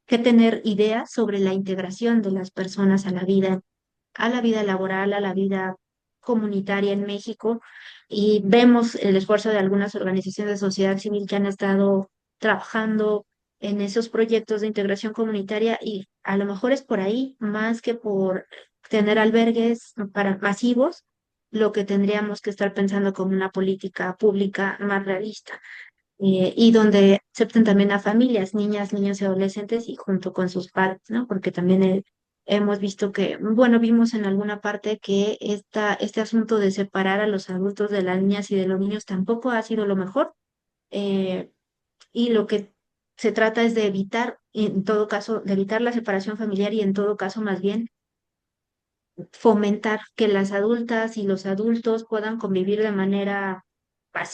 que tener ideas sobre la integración de las personas a la vida laboral, a la vida comunitaria en México. Y vemos el esfuerzo de algunas organizaciones de sociedad civil que han estado trabajando en esos proyectos de integración comunitaria y a lo mejor es por ahí, más que por tener albergues para masivos, lo que tendríamos que estar pensando como una política pública más realista, y donde acepten también a familias, niñas, niños y adolescentes y junto con sus padres, ¿no? Porque también hemos visto que, bueno, vimos en alguna parte que este asunto de separar a los adultos de las niñas y de los niños tampoco ha sido lo mejor. eh, y lo que se trata es de evitar, en todo caso, de evitar la separación familiar y en todo caso, más bien, fomentar que las adultas y los adultos puedan convivir de manera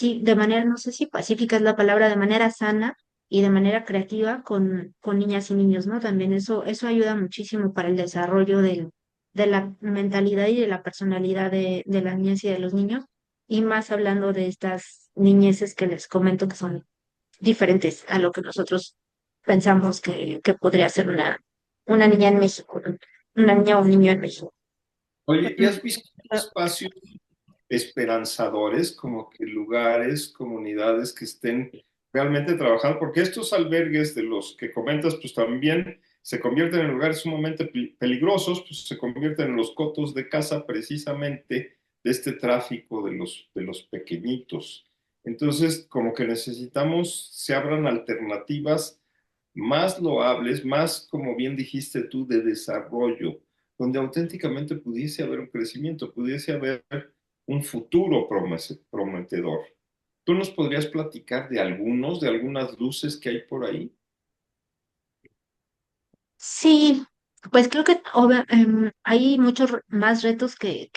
de manera, no sé si pacífica es la palabra, de manera sana y de manera creativa con niñas y niños, ¿no? También eso ayuda muchísimo para el desarrollo de la mentalidad y de la personalidad de las niñas y de los niños, y más hablando de estas niñeces que les comento que son diferentes a lo que nosotros pensamos que podría ser una niña en México, ¿no? Una niña o un niño en México. Oye, ¿y Mm, has visto ah, espacios esperanzadores, como que lugares, comunidades que estén realmente trabajando? Porque estos albergues de los que comentas, pues también se convierten en lugares sumamente peligrosos, pues se convierten en los cotos de caza precisamente de este tráfico de los pequeñitos. Entonces, como que necesitamos, se abran alternativas más loables, más, como bien dijiste tú, de desarrollo, donde auténticamente pudiese haber un crecimiento, pudiese haber un futuro prometedor. ¿Tú nos podrías platicar de algunos, de algunas luces que hay por ahí? Sí, pues creo que hay muchos más retos que,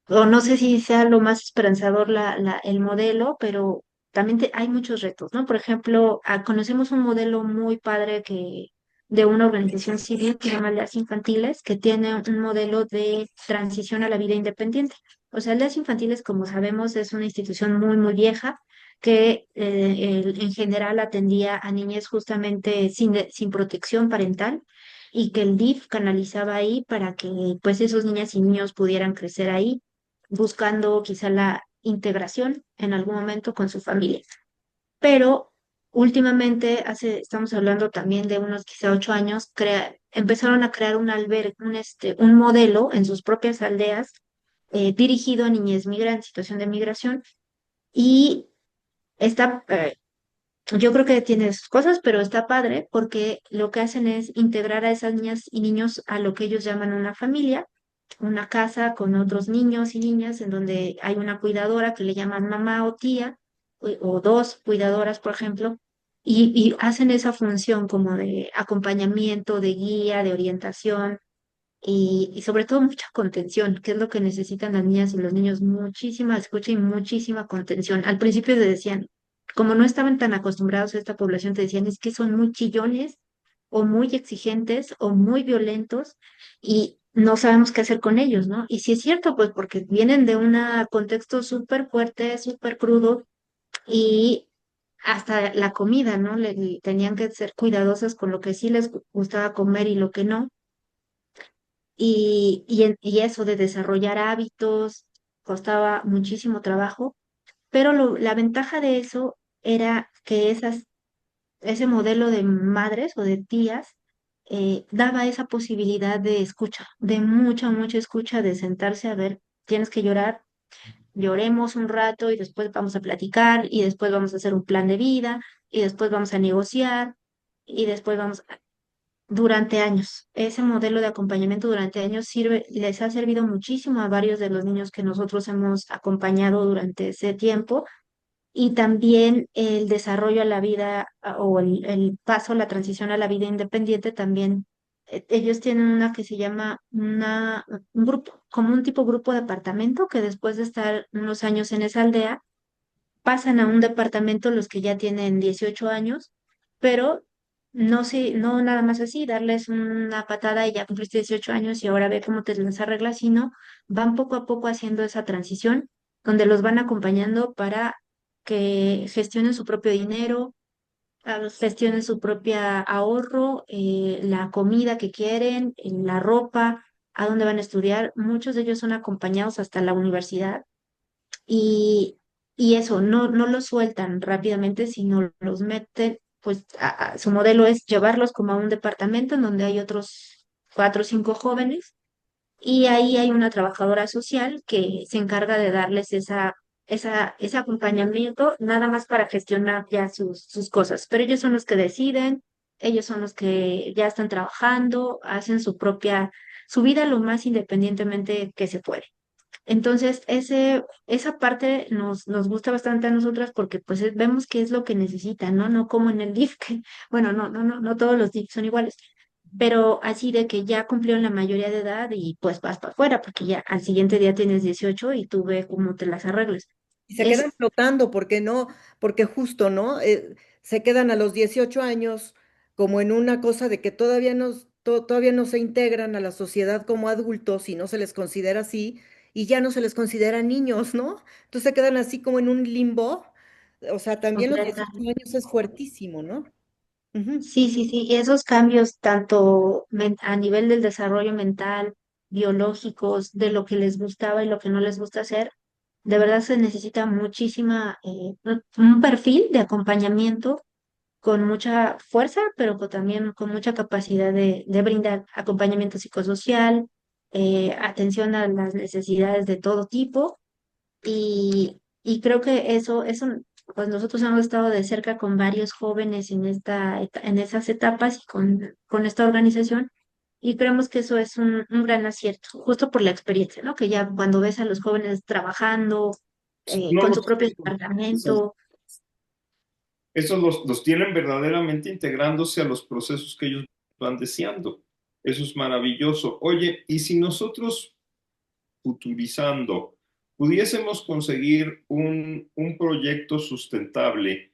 o no sé si sea lo más esperanzador el modelo, pero también hay muchos retos, ¿no? Por ejemplo, conocemos un modelo muy padre de una organización civil que se llama Aldeas Infantiles, que tiene un modelo de transición a la vida independiente. O sea, Aldeas Infantiles, como sabemos, es una institución muy, muy vieja que en general atendía a niñas justamente sin protección parental, y que el DIF canalizaba ahí para que pues esos niñas y niños pudieran crecer ahí buscando quizá la integración en algún momento con su familia. Pero últimamente, estamos hablando también de unos quizá 8 años, empezaron a crear un modelo en sus propias aldeas, dirigido a niñez en situación de migración, y está, yo creo que tiene sus cosas, pero está padre porque lo que hacen es integrar a esas niñas y niños a lo que ellos llaman una familia, una casa con otros niños y niñas en donde hay una cuidadora que le llaman mamá o tía, o dos cuidadoras, por ejemplo, y hacen esa función como de acompañamiento, de guía, de orientación, y sobre todo mucha contención, que es lo que necesitan las niñas y los niños, muchísima escucha y muchísima contención. Al principio te decían, como no estaban tan acostumbrados a esta población, te decían, es que son muy chillones o muy exigentes o muy violentos y no sabemos qué hacer con ellos, ¿no? Y sí es cierto, pues porque vienen de un contexto súper fuerte, súper crudo, y hasta la comida, ¿no? Tenían que ser cuidadosas con lo que sí les gustaba comer y lo que no, y eso de desarrollar hábitos costaba muchísimo trabajo, pero la ventaja de eso era que ese modelo de madres o de tías daba esa posibilidad de escucha, de mucha, mucha escucha, de sentarse a ver, tienes que llorar, lloremos un rato y después vamos a platicar y después vamos a hacer un plan de vida y después vamos a negociar y después vamos durante años. Ese modelo de acompañamiento durante años les ha servido muchísimo a varios de los niños que nosotros hemos acompañado durante ese tiempo, y también el desarrollo a la vida o el paso, la transición a la vida independiente también. Ellos tienen una que se llama un grupo, como un tipo grupo de apartamento, que después de estar unos años en esa aldea, pasan a un departamento los que ya tienen 18 años, pero no nada más así, darles una patada y ya cumpliste 18 años y ahora ve cómo te las arreglas, sino van poco a poco haciendo esa transición, donde los van acompañando para que gestionen su propio dinero, gestionen su propia ahorro, la comida que quieren, la ropa, a dónde van a estudiar. Muchos de ellos son acompañados hasta la universidad, y, y eso, no los sueltan rápidamente, sino los meten, pues su modelo es llevarlos como a un departamento en donde hay otros 4 o 5 jóvenes, y ahí hay una trabajadora social que se encarga de darles ese acompañamiento, nada más para gestionar ya sus cosas. Pero ellos son los que deciden, ellos son los que ya están trabajando, hacen su vida lo más independientemente que se puede. Entonces, esa parte nos gusta bastante a nosotras porque pues vemos qué es lo que necesitan, ¿no? No como en el DIF, que, bueno, no todos los DIF son iguales, pero así de que ya cumplieron la mayoría de edad y pues vas para afuera, porque ya al siguiente día tienes 18 y tú ve cómo te las arregles. Y se quedan Es flotando, porque no, porque justo, ¿no? Se quedan a los 18 años como en una cosa de que todavía no se integran a la sociedad como adultos y no se les considera así, y ya no se les considera niños, ¿no? Entonces se quedan así como en un limbo. O sea, también los completa. 18 años es fuertísimo, ¿no? Ujú. Sí, sí, sí, y esos cambios tanto a nivel del desarrollo mental, biológicos, de lo que les gustaba y lo que no les gusta hacer, de verdad se necesita muchísima, un perfil de acompañamiento con mucha fuerza, pero también con mucha capacidad de brindar acompañamiento psicosocial, atención a las necesidades de todo tipo y creo que eso, pues nosotros hemos estado de cerca con varios jóvenes en en esas etapas y con esta organización, y creemos que eso es un gran acierto, justo por la experiencia, ¿no? Que ya cuando ves a los jóvenes trabajando, No con su los, propio departamento. esos los tienen verdaderamente integrándose a los procesos que ellos van deseando. Eso es maravilloso. Oye, y si nosotros, futurizando, pudiésemos conseguir un proyecto sustentable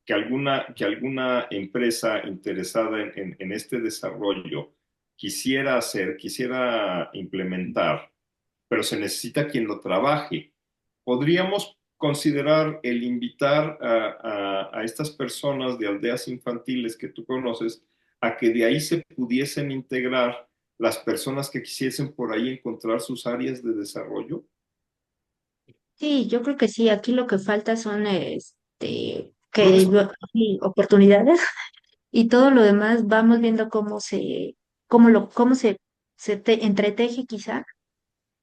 que alguna empresa interesada en este desarrollo quisiera hacer, quisiera implementar, pero se necesita quien lo trabaje. Podríamos considerar el invitar a estas personas de aldeas infantiles que tú conoces a que de ahí se pudiesen integrar las personas que quisiesen por ahí encontrar sus áreas de desarrollo. Sí, yo creo que sí, aquí lo que falta son ¿Dónde sí, oportunidades y todo lo demás vamos viendo cómo se entreteje quizá,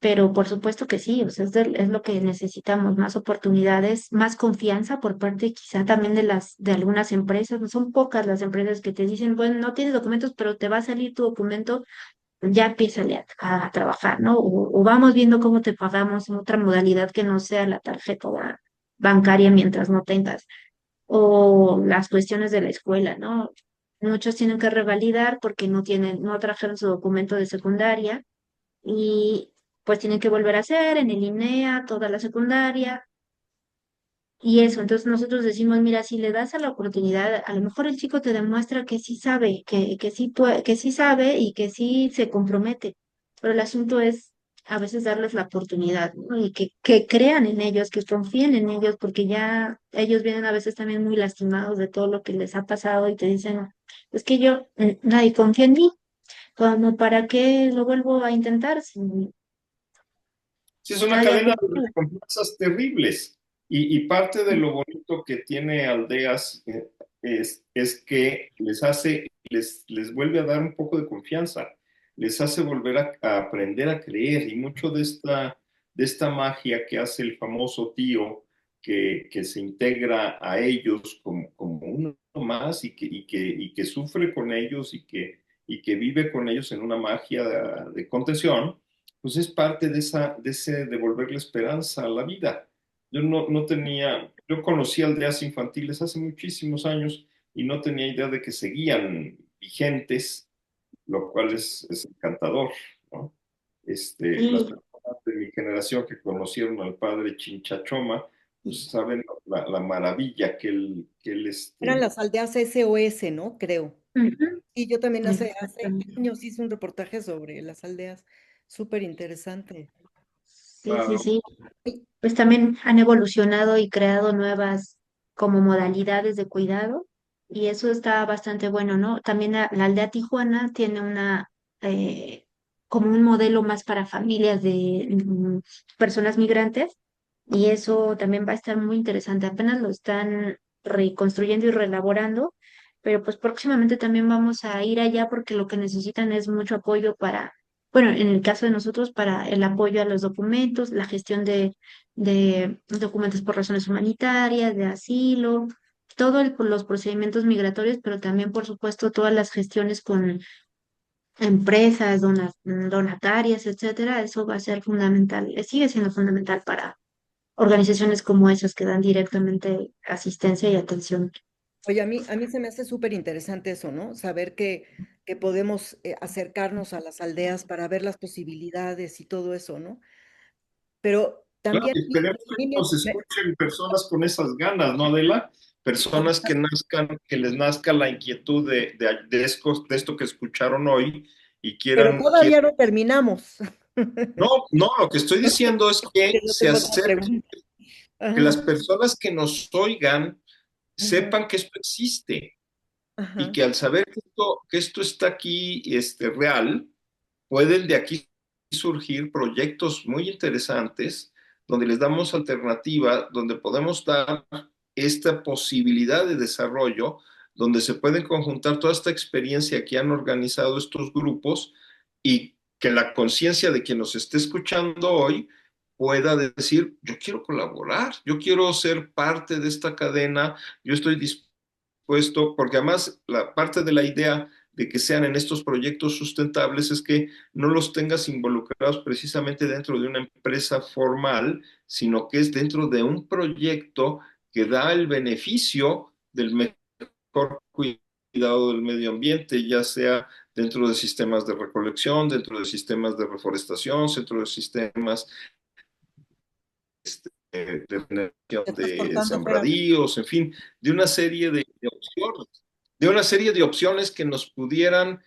pero por supuesto que sí, o sea, es lo que necesitamos, más oportunidades, más confianza por parte quizá también de algunas empresas, no son pocas las empresas que te dicen, bueno, no tienes documentos, pero te va a salir tu documento, ya empiézale a trabajar, ¿no? O vamos viendo cómo te pagamos en otra modalidad que no sea la tarjeta bancaria mientras no tengas, o las cuestiones de la escuela, ¿no? Muchos tienen que revalidar porque no trajeron su documento de secundaria y pues tienen que volver a hacer en el INEA toda la secundaria y eso. Entonces nosotros decimos, mira, si le das a la oportunidad, a lo mejor el chico te demuestra que sí sabe, que sí puede, que sí sabe y que sí se compromete, pero el asunto es a veces darles la oportunidad, ¿no? Y que crean en ellos, que confíen en ellos, porque ya ellos vienen a veces también muy lastimados de todo lo que les ha pasado y te dicen, es que yo, nadie confía en mí, como para qué lo vuelvo a intentar si Sí, es una nadie cadena habla de conmigo. recompensas terribles. Y parte de lo bonito que tiene Aldeas es que les vuelve a dar un poco de confianza, les hace volver a aprender a creer. Y mucho de esta magia que hace el famoso tío que se integra a ellos como uno más y que sufre con ellos y que vive con ellos en una magia de contención, pues es parte de ese devolverle esperanza a la vida. Yo no tenía, yo conocí aldeas infantiles hace muchísimos años y no tenía idea de que seguían vigentes, lo cual es encantador, ¿no? Las Sí, personas de mi generación que conocieron al padre Chinchachoma, pues saben la maravilla Eran las aldeas SOS, ¿no? Creo. ujú, Y yo también hace exactamente. años hice un reportaje sobre las aldeas. Súper interesante. Sí, sí, claro. sí. Pues también han evolucionado y creado nuevas como modalidades de cuidado y eso está bastante bueno, ¿no? También la aldea Tijuana tiene eh, como un modelo más para familias de personas migrantes y eso también va a estar muy interesante. Apenas lo están reconstruyendo y reelaborando, pero pues próximamente también vamos a ir allá porque lo que necesitan es mucho apoyo bueno, en el caso de nosotros, para el apoyo a los documentos, la gestión de documentos por razones humanitarias, de asilo, todos los procedimientos migratorios, pero también, por supuesto, todas las gestiones con empresas, donatarias, etcétera. Eso va a ser fundamental, sigue siendo fundamental para organizaciones como esas que dan directamente asistencia y atención. Oye, a mí se me hace súper interesante eso, ¿no? Saber que podemos acercarnos a las aldeas para ver las posibilidades y todo eso, ¿no? Pero Claro, también y esperemos a mí que nos escuchen personas con esas ganas, ¿no, Adela? Personas que nazcan, que les nazca la inquietud de esto que escucharon hoy y pero quieran, todavía no terminamos. no, no, lo que estoy diciendo es que Yo se tengo otra acerquen, pregunta. que las Ajá, personas que nos oigan ajá, sepan que esto existe y ajá. que al saber que esto está aquí, real, pueden de aquí surgir proyectos muy interesantes donde les damos alternativa, donde podemos dar esta posibilidad de desarrollo, donde se pueden conjuntar toda esta experiencia que han organizado estos grupos y que la conciencia de quien nos esté escuchando hoy pueda decir, yo quiero colaborar, yo quiero ser parte de esta cadena, yo estoy dispuesto, porque además la parte de la idea de que sean en estos proyectos sustentables es que no los tengas involucrados precisamente dentro de una empresa formal, sino que es dentro de un proyecto que da el beneficio del mejor cuidado del medio ambiente, ya sea dentro de sistemas de recolección, dentro de sistemas de reforestación, dentro de sistemas de Te generación estás de cortando, Gerardo. sembradíos, en fin, de una serie de opciones, de una serie de opciones que nos pudieran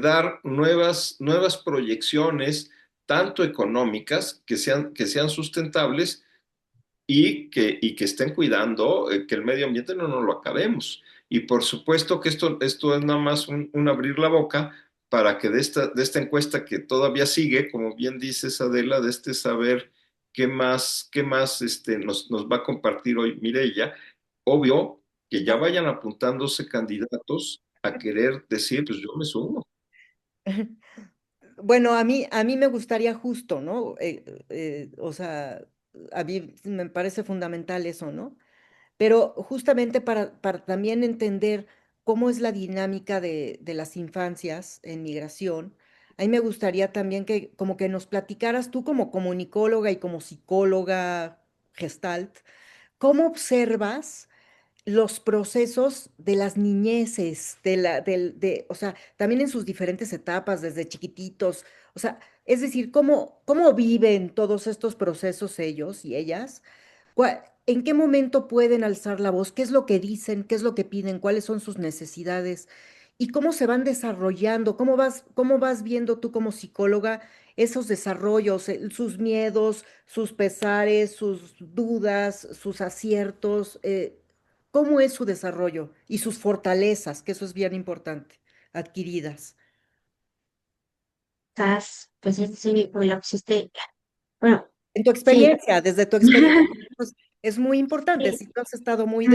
dar nuevas proyecciones, tanto económicas, que sean sustentables y que estén cuidando que el medio ambiente no nos lo acabemos. Y por supuesto que esto es nada más un abrir la boca para que de esta encuesta que todavía sigue, como bien dices Adela, de este saber qué más nos va a compartir hoy Mireya, obvio que ya vayan apuntándose candidatos a querer decir, pues yo me sumo. Bueno, a mí me gustaría justo, ¿no? O sea, a mí me parece fundamental eso, ¿no? Pero justamente para también entender cómo es la dinámica de las infancias en migración, a mí me gustaría también que como que nos platicaras tú como comunicóloga y como psicóloga gestalt, ¿cómo observas los procesos de las niñeces, o sea, también en sus diferentes etapas, desde chiquititos, o sea, es decir, cómo viven todos estos procesos ellos y ellas? ¿En qué momento pueden alzar la voz? ¿Qué es lo que dicen? ¿Qué es lo que piden? ¿Cuáles son sus necesidades? ¿Y cómo se van desarrollando? ¿Cómo vas viendo tú como psicóloga esos desarrollos, sus miedos, sus pesares, sus dudas, sus aciertos? ¿Cómo es su desarrollo y sus fortalezas, que eso es bien importante, adquiridas? Pues sí, sí, pues la pusiste, bueno, En tu sí. experiencia, desde tu experiencia, pues, es muy importante. Si tú has estado muy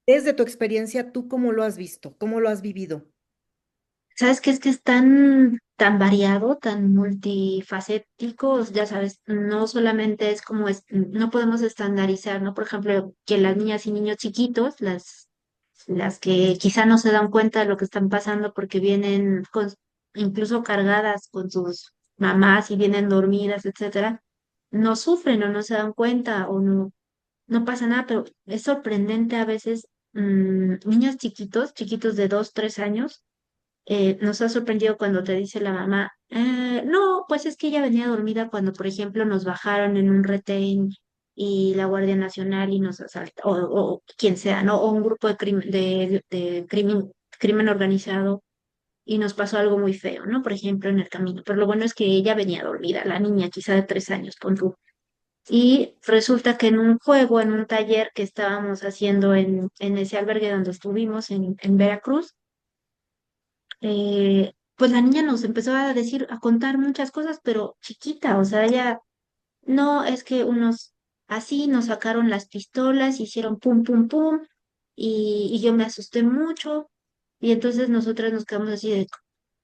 desde tu experiencia, ¿tú cómo lo has visto? ¿Cómo lo has vivido? ¿Sabes qué? Es que es tan variado, tan multifacético, ya sabes, no solamente es como, no podemos estandarizar, ¿no? Por ejemplo, que las niñas y niños chiquitos, las que quizá no se dan cuenta de lo que están pasando porque vienen incluso cargadas con sus mamás y vienen dormidas, etcétera, no sufren o no se dan cuenta o no pasa nada, pero es sorprendente a veces, niños chiquitos, chiquitos de 2, 3 años, nos ha sorprendido cuando te dice la mamá, no, pues es que ella venía dormida cuando, por ejemplo, nos bajaron en un retén y la Guardia Nacional y nos asaltó, o quien sea, ¿no? O un grupo de crimen organizado y nos pasó algo muy feo, ¿no? Por ejemplo, en el camino. Pero lo bueno es que ella venía dormida, la niña, quizá de 3 años, pon tú. Y resulta que en un juego, en un taller que estábamos haciendo en ese albergue donde estuvimos en Veracruz, pues la niña nos empezó a decir, a contar muchas cosas, pero chiquita, o sea, ella, no, es que unos así nos sacaron las pistolas, hicieron pum, pum, pum, y yo me asusté mucho, y entonces nosotras nos quedamos así de,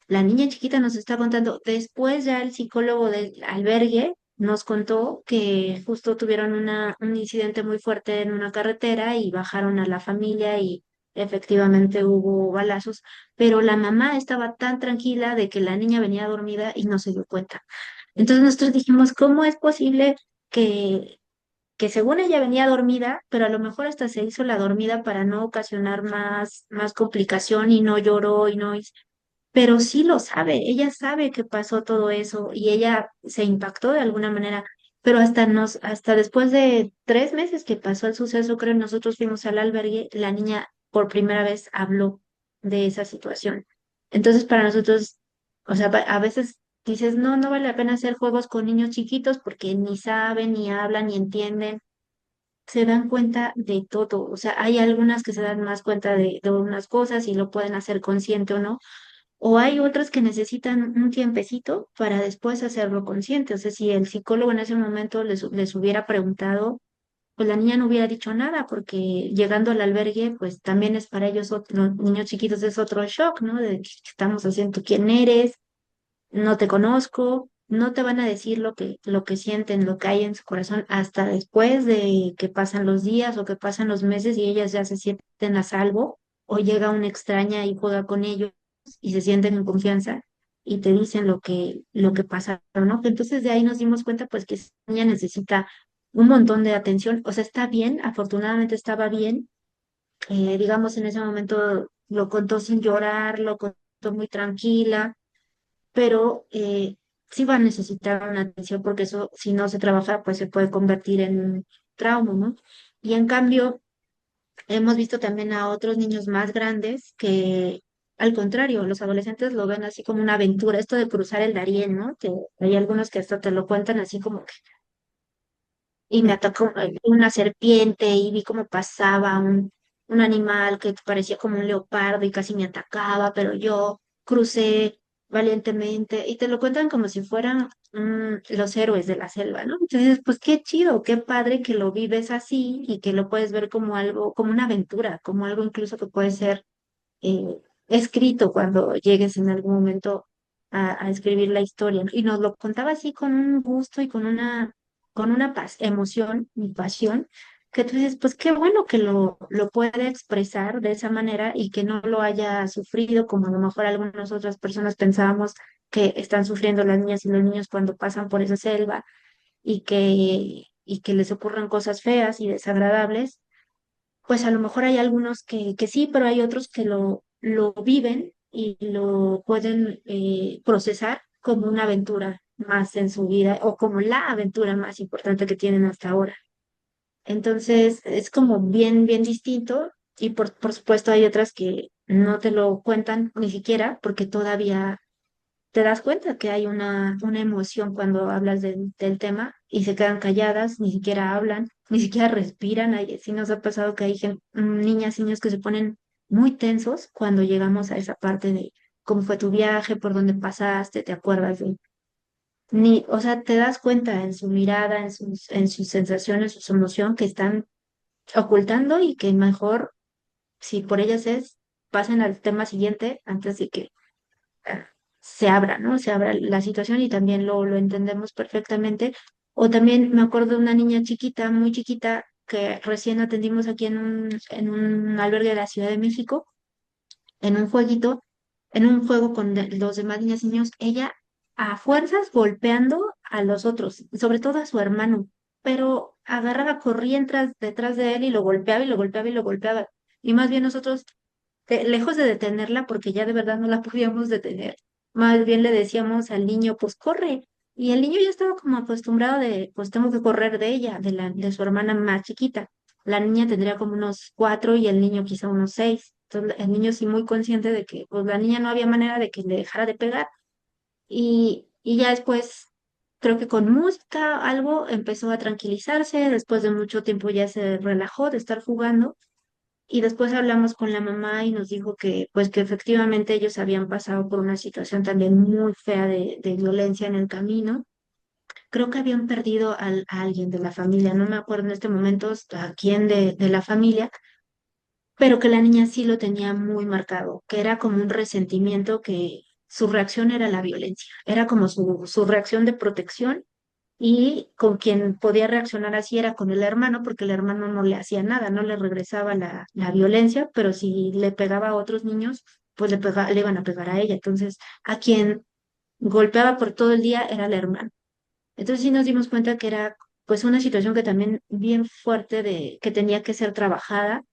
la niña chiquita nos está contando, después ya el psicólogo del albergue nos contó que justo tuvieron un incidente muy fuerte en una carretera y bajaron a la familia y efectivamente hubo balazos, pero la mamá estaba tan tranquila de que la niña venía dormida y no se dio cuenta. Entonces nosotros dijimos, ¿cómo es posible que que según ella venía dormida, pero a lo mejor hasta se hizo la dormida para no ocasionar más complicación y no lloró y no hizo, pero sí lo sabe, ella sabe que pasó todo eso y ella se impactó de alguna manera, pero hasta después de 3 meses que pasó el suceso, creo, nosotros fuimos al albergue, la niña por primera vez habló de esa situación. Entonces, para nosotros, o sea, a veces dices, no, no vale la pena hacer juegos con niños chiquitos porque ni saben, ni hablan, ni entienden, se dan cuenta de todo. O sea, hay algunas que se dan más cuenta de unas cosas y lo pueden hacer consciente o no, o hay otras que necesitan un tiempecito para después hacerlo consciente. O sea, si el psicólogo en ese momento les hubiera preguntado, pues la niña no hubiera dicho nada, porque llegando al albergue, pues también es para ellos, los niños chiquitos es otro shock, ¿no? De que estamos haciendo, ¿quién eres? No te conozco. No te van a decir lo que sienten, lo que hay en su corazón, hasta después de que pasan los días o que pasan los meses y ellas ya se sienten a salvo, o llega una extraña y juega con ellos y se sienten en confianza y te dicen lo que pasaron, ¿no? Entonces de ahí nos dimos cuenta pues que esa niña necesita un montón de atención, o sea, está bien, afortunadamente estaba bien, digamos en ese momento lo contó sin llorar, lo contó muy tranquila, pero sí va a necesitar una atención porque eso, si no se trabaja, pues se puede convertir en un trauma, ¿no? Y en cambio, hemos visto también a otros niños más grandes que, al contrario, los adolescentes lo ven así como una aventura, esto de cruzar el Darién, ¿no? Que hay algunos que hasta te lo cuentan así como que, y me atacó una serpiente y vi cómo pasaba un animal que parecía como un leopardo y casi me atacaba, pero yo crucé valientemente y te lo cuentan como si fueran los héroes de la selva, ¿no? Entonces, pues qué chido, qué padre que lo vives así y que lo puedes ver como algo, como una aventura, como algo incluso que puede ser eh, escrito cuando llegues en algún momento a escribir la historia, ¿no? Y nos lo contaba así con un gusto y con una paz, emoción y pasión, que tú dices, pues qué bueno que lo puede expresar de esa manera y que no lo haya sufrido como a lo mejor algunas otras personas pensábamos que están sufriendo las niñas y los niños cuando pasan por esa selva y que les ocurran cosas feas y desagradables, pues a lo mejor hay algunos que sí, pero hay otros que lo viven y lo pueden procesar como una aventura más en su vida o como la aventura más importante que tienen hasta ahora. Entonces es como bien, bien distinto y por supuesto hay otras que no te lo cuentan ni siquiera porque todavía te das cuenta que hay una emoción cuando hablas del tema y se quedan calladas, ni siquiera hablan, ni siquiera respiran. Sí nos ha pasado que hay niñas y niños que se ponen muy tensos cuando llegamos a esa parte de cómo fue tu viaje, por dónde pasaste, te acuerdas de... Ni, o sea, te das cuenta en su mirada, en sus sensaciones, sus emociones que están ocultando y que mejor, si por ellas es, pasen al tema siguiente antes de que se abra, ¿no? Se abra la situación y también lo entendemos perfectamente. O también me acuerdo de una niña chiquita, muy chiquita, que recién atendimos aquí en un albergue de la Ciudad de México, en un jueguito, en un juego con los demás niñas y niños, ella a fuerzas golpeando a los otros, sobre todo a su hermano, pero agarraba, corría detrás de él y lo golpeaba y lo golpeaba y lo golpeaba. Y más bien nosotros lejos de detenerla, porque ya de verdad no la podíamos detener, más bien le decíamos al niño, pues corre. Y el niño ya estaba como acostumbrado de, pues tengo que correr de ella, de su hermana más chiquita. La niña tendría como unos 4 y el niño quizá unos 6. Entonces el niño sí muy consciente de que pues la niña no había manera de que le dejara de pegar. Y ya después, creo que con música, algo empezó a tranquilizarse. Después de mucho tiempo ya se relajó de estar jugando y después hablamos con la mamá y nos dijo que, pues, que efectivamente ellos habían pasado por una situación también muy fea de violencia en el camino. Creo que habían perdido a alguien de la familia, no me acuerdo en este momento a quién de la familia, pero que la niña sí lo tenía muy marcado, que era como un resentimiento que su reacción era la violencia, era como su reacción de protección y con quien podía reaccionar así era con el hermano, porque el hermano no le hacía nada, no le regresaba la violencia, pero si le pegaba a otros niños, pues le iban a pegar a ella. Entonces, a quien golpeaba por todo el día era el hermano. Entonces sí nos dimos cuenta que era pues una situación que también bien fuerte de que tenía que ser trabajada,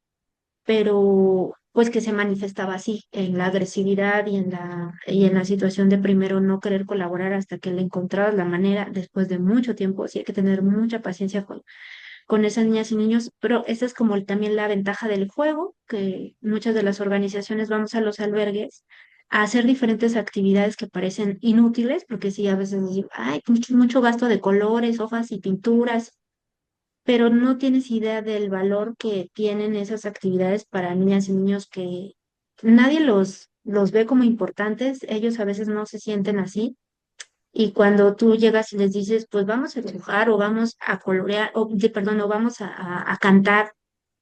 pero pues que se manifestaba así, en la agresividad y en la situación de primero no querer colaborar hasta que le encontrabas la manera después de mucho tiempo. Sí, hay que tener mucha paciencia con esas niñas y niños, pero esa es como también la ventaja del juego, que muchas de las organizaciones vamos a los albergues a hacer diferentes actividades que parecen inútiles, porque sí, a veces digo, ay, mucho gasto de colores, hojas y pinturas, pero no tienes idea del valor que tienen esas actividades para niñas y niños que nadie los ve como importantes, ellos a veces no se sienten así. Y cuando tú llegas y les dices, pues vamos a dibujar o vamos a colorear, perdón, o vamos a cantar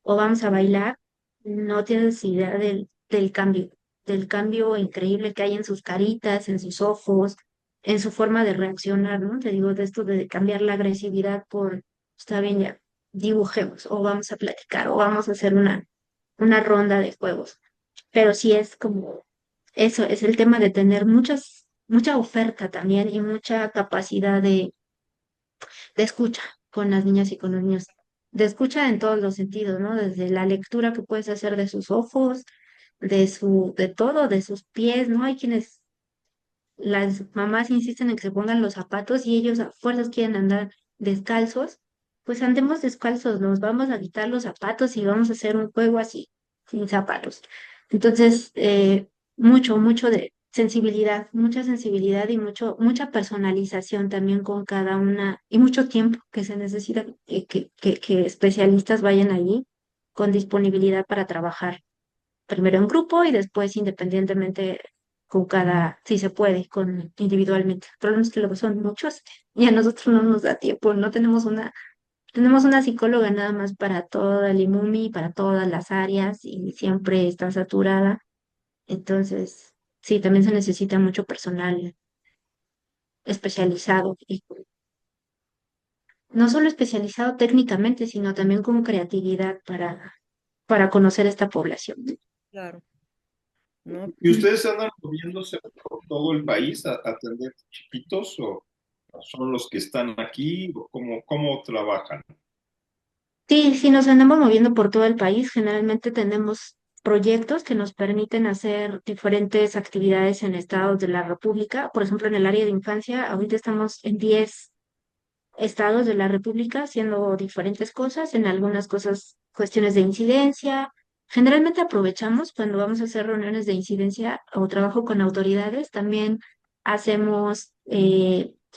o vamos a bailar, no tienes idea del cambio increíble que hay en sus caritas, en sus ojos, en su forma de reaccionar, ¿no? Te digo de esto de cambiar la agresividad por, está bien, ya, dibujemos, o vamos a platicar, o vamos a hacer una ronda de juegos. Pero sí es como, eso es el tema de tener mucha oferta también y mucha capacidad de escucha con las niñas y con los niños. De escucha en todos los sentidos, ¿no? Desde la lectura que puedes hacer de sus ojos, de todo, de sus pies, ¿no? Hay quienes, las mamás insisten en que se pongan los zapatos y ellos a fuerzas quieren andar descalzos. Pues andemos descalzos, nos vamos a quitar los zapatos y vamos a hacer un juego así, sin zapatos. Entonces, mucho de sensibilidad, mucha sensibilidad y mucha personalización también con cada una, y mucho tiempo que se necesita que especialistas vayan allí con disponibilidad para trabajar primero en grupo y después independientemente con cada, si se puede, con individualmente. El problema es que luego son muchos y a nosotros no nos da tiempo, no tenemos una psicóloga nada más para toda el IMUMI, para todas las áreas y siempre está saturada. Entonces, sí, también se necesita mucho personal especializado y no solo especializado técnicamente, sino también con creatividad para conocer esta población. Claro, ¿no? ¿Y ustedes andan moviéndose por todo el país a atender chiquitos o son los que están aquí o cómo trabajan? Sí, sí, nos andamos moviendo por todo el país. Generalmente tenemos proyectos que nos permiten hacer diferentes actividades en estados de la República. Por ejemplo, en el área de infancia, ahorita estamos en 10 estados de la República haciendo diferentes cosas, en algunas cosas cuestiones de incidencia. Generalmente aprovechamos cuando vamos a hacer reuniones de incidencia o trabajo con autoridades, también hacemos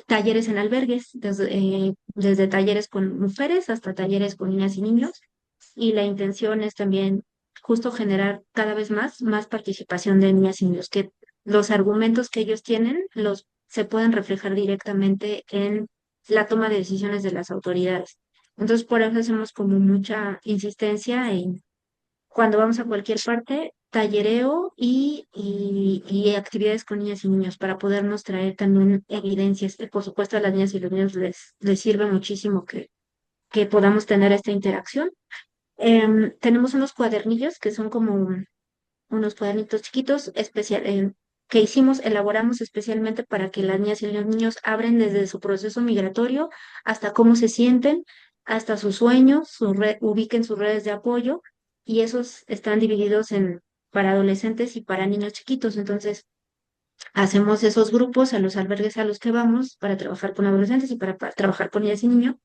talleres en albergues, desde talleres con mujeres hasta talleres con niñas y niños. Y la intención es también justo generar cada vez más participación de niñas y niños, que los argumentos que ellos tienen se puedan reflejar directamente en la toma de decisiones de las autoridades. Entonces, por eso hacemos como mucha insistencia en cuando vamos a cualquier parte, tallereo y actividades con niñas y niños para podernos traer también evidencias. Y por supuesto, a las niñas y los niños les sirve muchísimo que podamos tener esta interacción. Tenemos unos cuadernillos que son como unos cuadernitos chiquitos que elaboramos especialmente para que las niñas y los niños abren desde su proceso migratorio hasta cómo se sienten, hasta sus sueños, ubiquen sus redes de apoyo y esos están divididos en para adolescentes y para niños chiquitos. Entonces, hacemos esos grupos a los albergues a los que vamos para trabajar con adolescentes y para trabajar con niñas y niños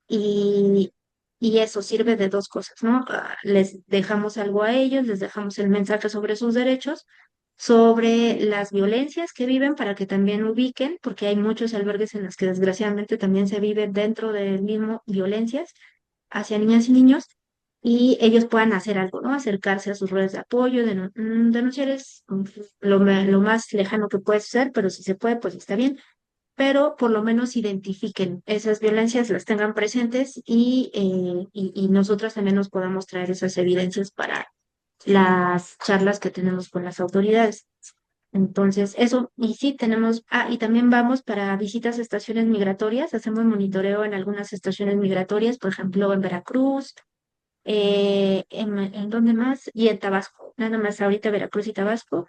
y, y eso sirve de dos cosas, ¿no? Les dejamos algo a ellos, les dejamos el mensaje sobre sus derechos, sobre las violencias que viven para que también ubiquen, porque hay muchos albergues en los que desgraciadamente también se vive dentro del mismo violencias hacia niñas y niños. Y ellos puedan hacer algo, ¿no? Acercarse a sus redes de apoyo, denunciar es lo más lejano que puede ser, pero si se puede, pues está bien, pero por lo menos identifiquen esas violencias, las tengan presentes y nosotras también nos podamos traer esas evidencias para las charlas que tenemos con las autoridades. Entonces, eso, y sí, y también vamos para visitas a estaciones migratorias, hacemos monitoreo en algunas estaciones migratorias, por ejemplo, en Veracruz, ¿en dónde más? Y en Tabasco, nada más ahorita Veracruz y Tabasco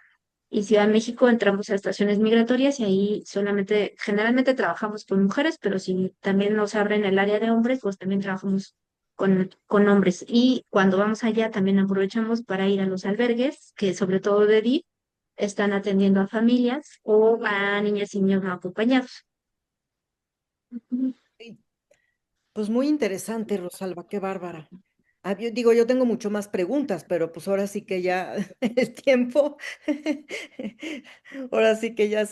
y Ciudad de México entramos a estaciones migratorias y ahí solamente, generalmente trabajamos con mujeres, pero si también nos abren el área de hombres, pues también trabajamos con hombres. Y cuando vamos allá también aprovechamos para ir a los albergues, que sobre todo de DIF están atendiendo a familias o a niñas y niños no acompañados. Ujú. Sí. Pues muy interesante, Rosalba, qué bárbara. Yo digo, yo tengo mucho más preguntas, pero pues ahora sí que ya el tiempo, ahora sí que ya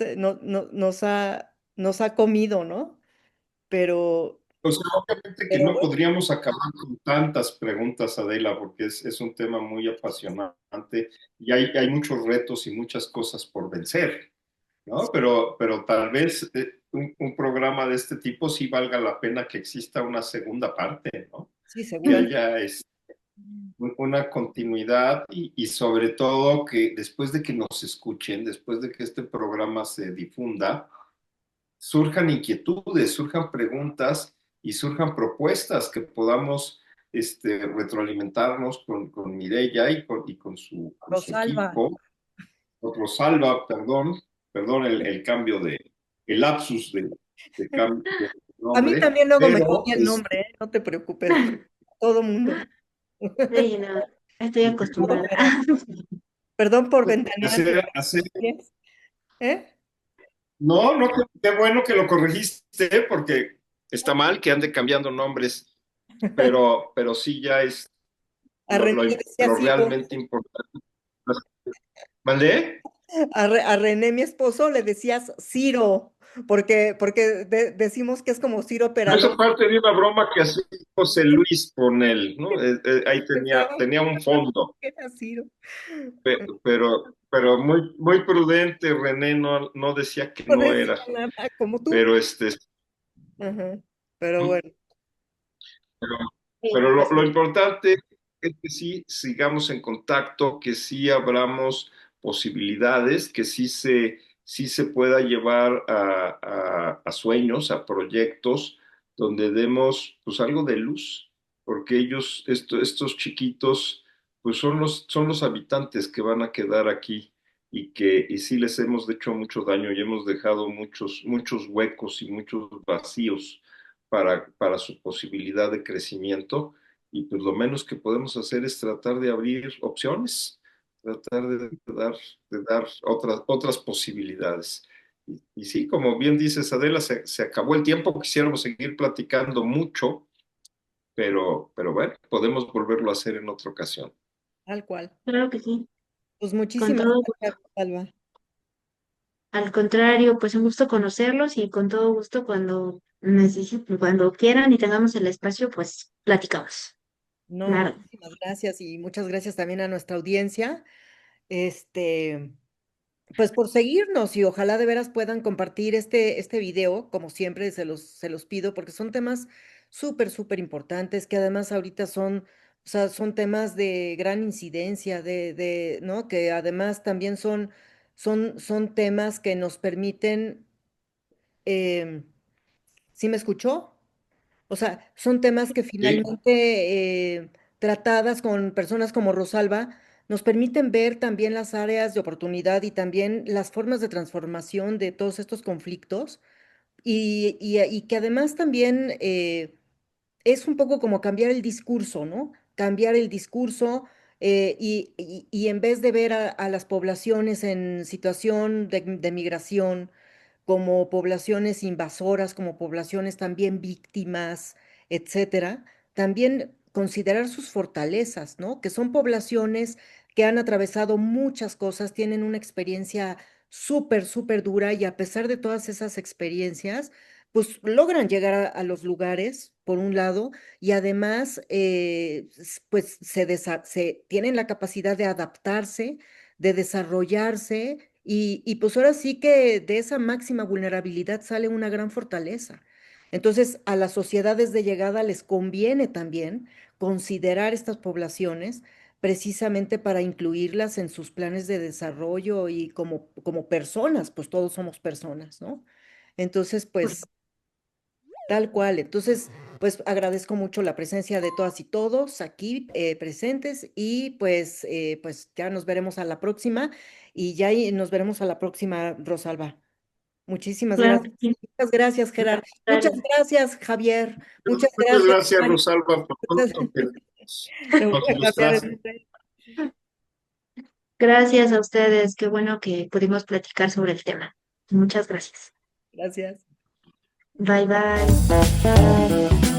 nos ha comido, ¿no? Pero, O sea, obviamente que pero no bueno, podríamos acabar con tantas preguntas, Adela, porque es un tema muy apasionante y hay muchos retos y muchas cosas por vencer, ¿no? Pero tal vez un programa de este tipo sí valga la pena que exista una segunda parte, ¿no? sí, Que seguramente. haya una continuidad y sobre todo que después de que nos escuchen, después de que este programa se difunda, surjan inquietudes, surjan preguntas y surjan propuestas que podamos retroalimentarnos con Mireya con su Rosalba, equipo. Otro salva, perdón el cambio el lapsus de cambio de a mí nombre, también luego me pero cambia el nombre, ¿eh? No te preocupes, todo mundo. Sí, no, estoy Perdón, acostumbrada. perdón por ventanear tus hacer, pies, ¿eh? no, no, qué bueno que lo corregiste, porque está mal que ande cambiando nombres, pero sí ya es A René le decía lo Ciro, realmente importante. ¿Vale? a René, mi esposo, le decías Ciro, porque decimos que es como Ciro Pero Peralón. eso parte de una broma que hacía José Luis con él, ¿no? Ahí Pensaba tenía un fondo, que era Ciro. pero muy prudente, René no decía que No no decía era, nada como tú. pero Ajá. Pero bueno, Pero, Sí, pero pues lo sí. importante es que sí sigamos en contacto, que sí abramos posibilidades, que sí se pueda llevar a sueños, a proyectos donde demos pues algo de luz, porque ellos, estos chiquitos, pues son los habitantes que van a quedar aquí y sí les hemos hecho mucho daño y hemos dejado muchos huecos y muchos vacíos para su posibilidad de crecimiento y pues lo menos que podemos hacer es tratar de abrir opciones, tratar de dar otras posibilidades. Y sí, como bien dices, Adela, se acabó el tiempo, quisiéramos seguir platicando mucho, pero bueno, podemos volverlo a hacer en otra ocasión. tal cual. Claro que sí. Pues Con muchísimas todo gusto. gracias, Salva. Al contrario, pues un gusto conocerlos y con todo gusto cuando necesiten, cuando quieran y tengamos el espacio, pues platicamos. No, Claro. muchísimas gracias y muchas gracias también a nuestra audiencia. Este, pues por seguirnos y ojalá de veras puedan compartir este video, como siempre se los pido, porque son temas súper, súper importantes, que además ahorita o sea, son temas de gran incidencia, ¿no? Que además también son temas que nos permiten, em, ¿sí me escuchó? O sea, son temas que Sí, finalmente, tratadas con personas como Rosalba, nos permiten ver también las áreas de oportunidad y también las formas de transformación de todos estos conflictos y que además también es un poco como cambiar el discurso, ¿no? Cambiar el discurso y en vez de ver a las poblaciones en situación de migración, como poblaciones invasoras, como poblaciones también víctimas, etcétera, también considerar sus fortalezas, ¿no? Que son poblaciones que han atravesado muchas cosas, tienen una experiencia súper, súper dura y a pesar de todas esas experiencias, pues logran llegar a los lugares, por un lado, y además, pues tienen la capacidad de adaptarse, de desarrollarse y pues ahora sí que de esa máxima vulnerabilidad sale una gran fortaleza. Entonces, a las sociedades de llegada les conviene también considerar estas poblaciones precisamente para incluirlas en sus planes de desarrollo y como personas, pues todos somos personas, ¿no? Entonces, pues tal cual. Entonces, pues agradezco mucho la presencia de todas y todos aquí presentes y pues ya nos veremos a la próxima y ya nos veremos a la próxima, Rosalba. Muchísimas Claro gracias. que sí, Muchas gracias, Gerard. Muchas contrario. gracias, Javier. Muchas Muchas gracias, gracias, Mario. Rosalba, por todo Muchas- lo que Le voy nos a cambiar el ilustraste. nombre. Gracias a ustedes, qué bueno que pudimos platicar sobre el tema. Muchas gracias. Gracias. Bye bye.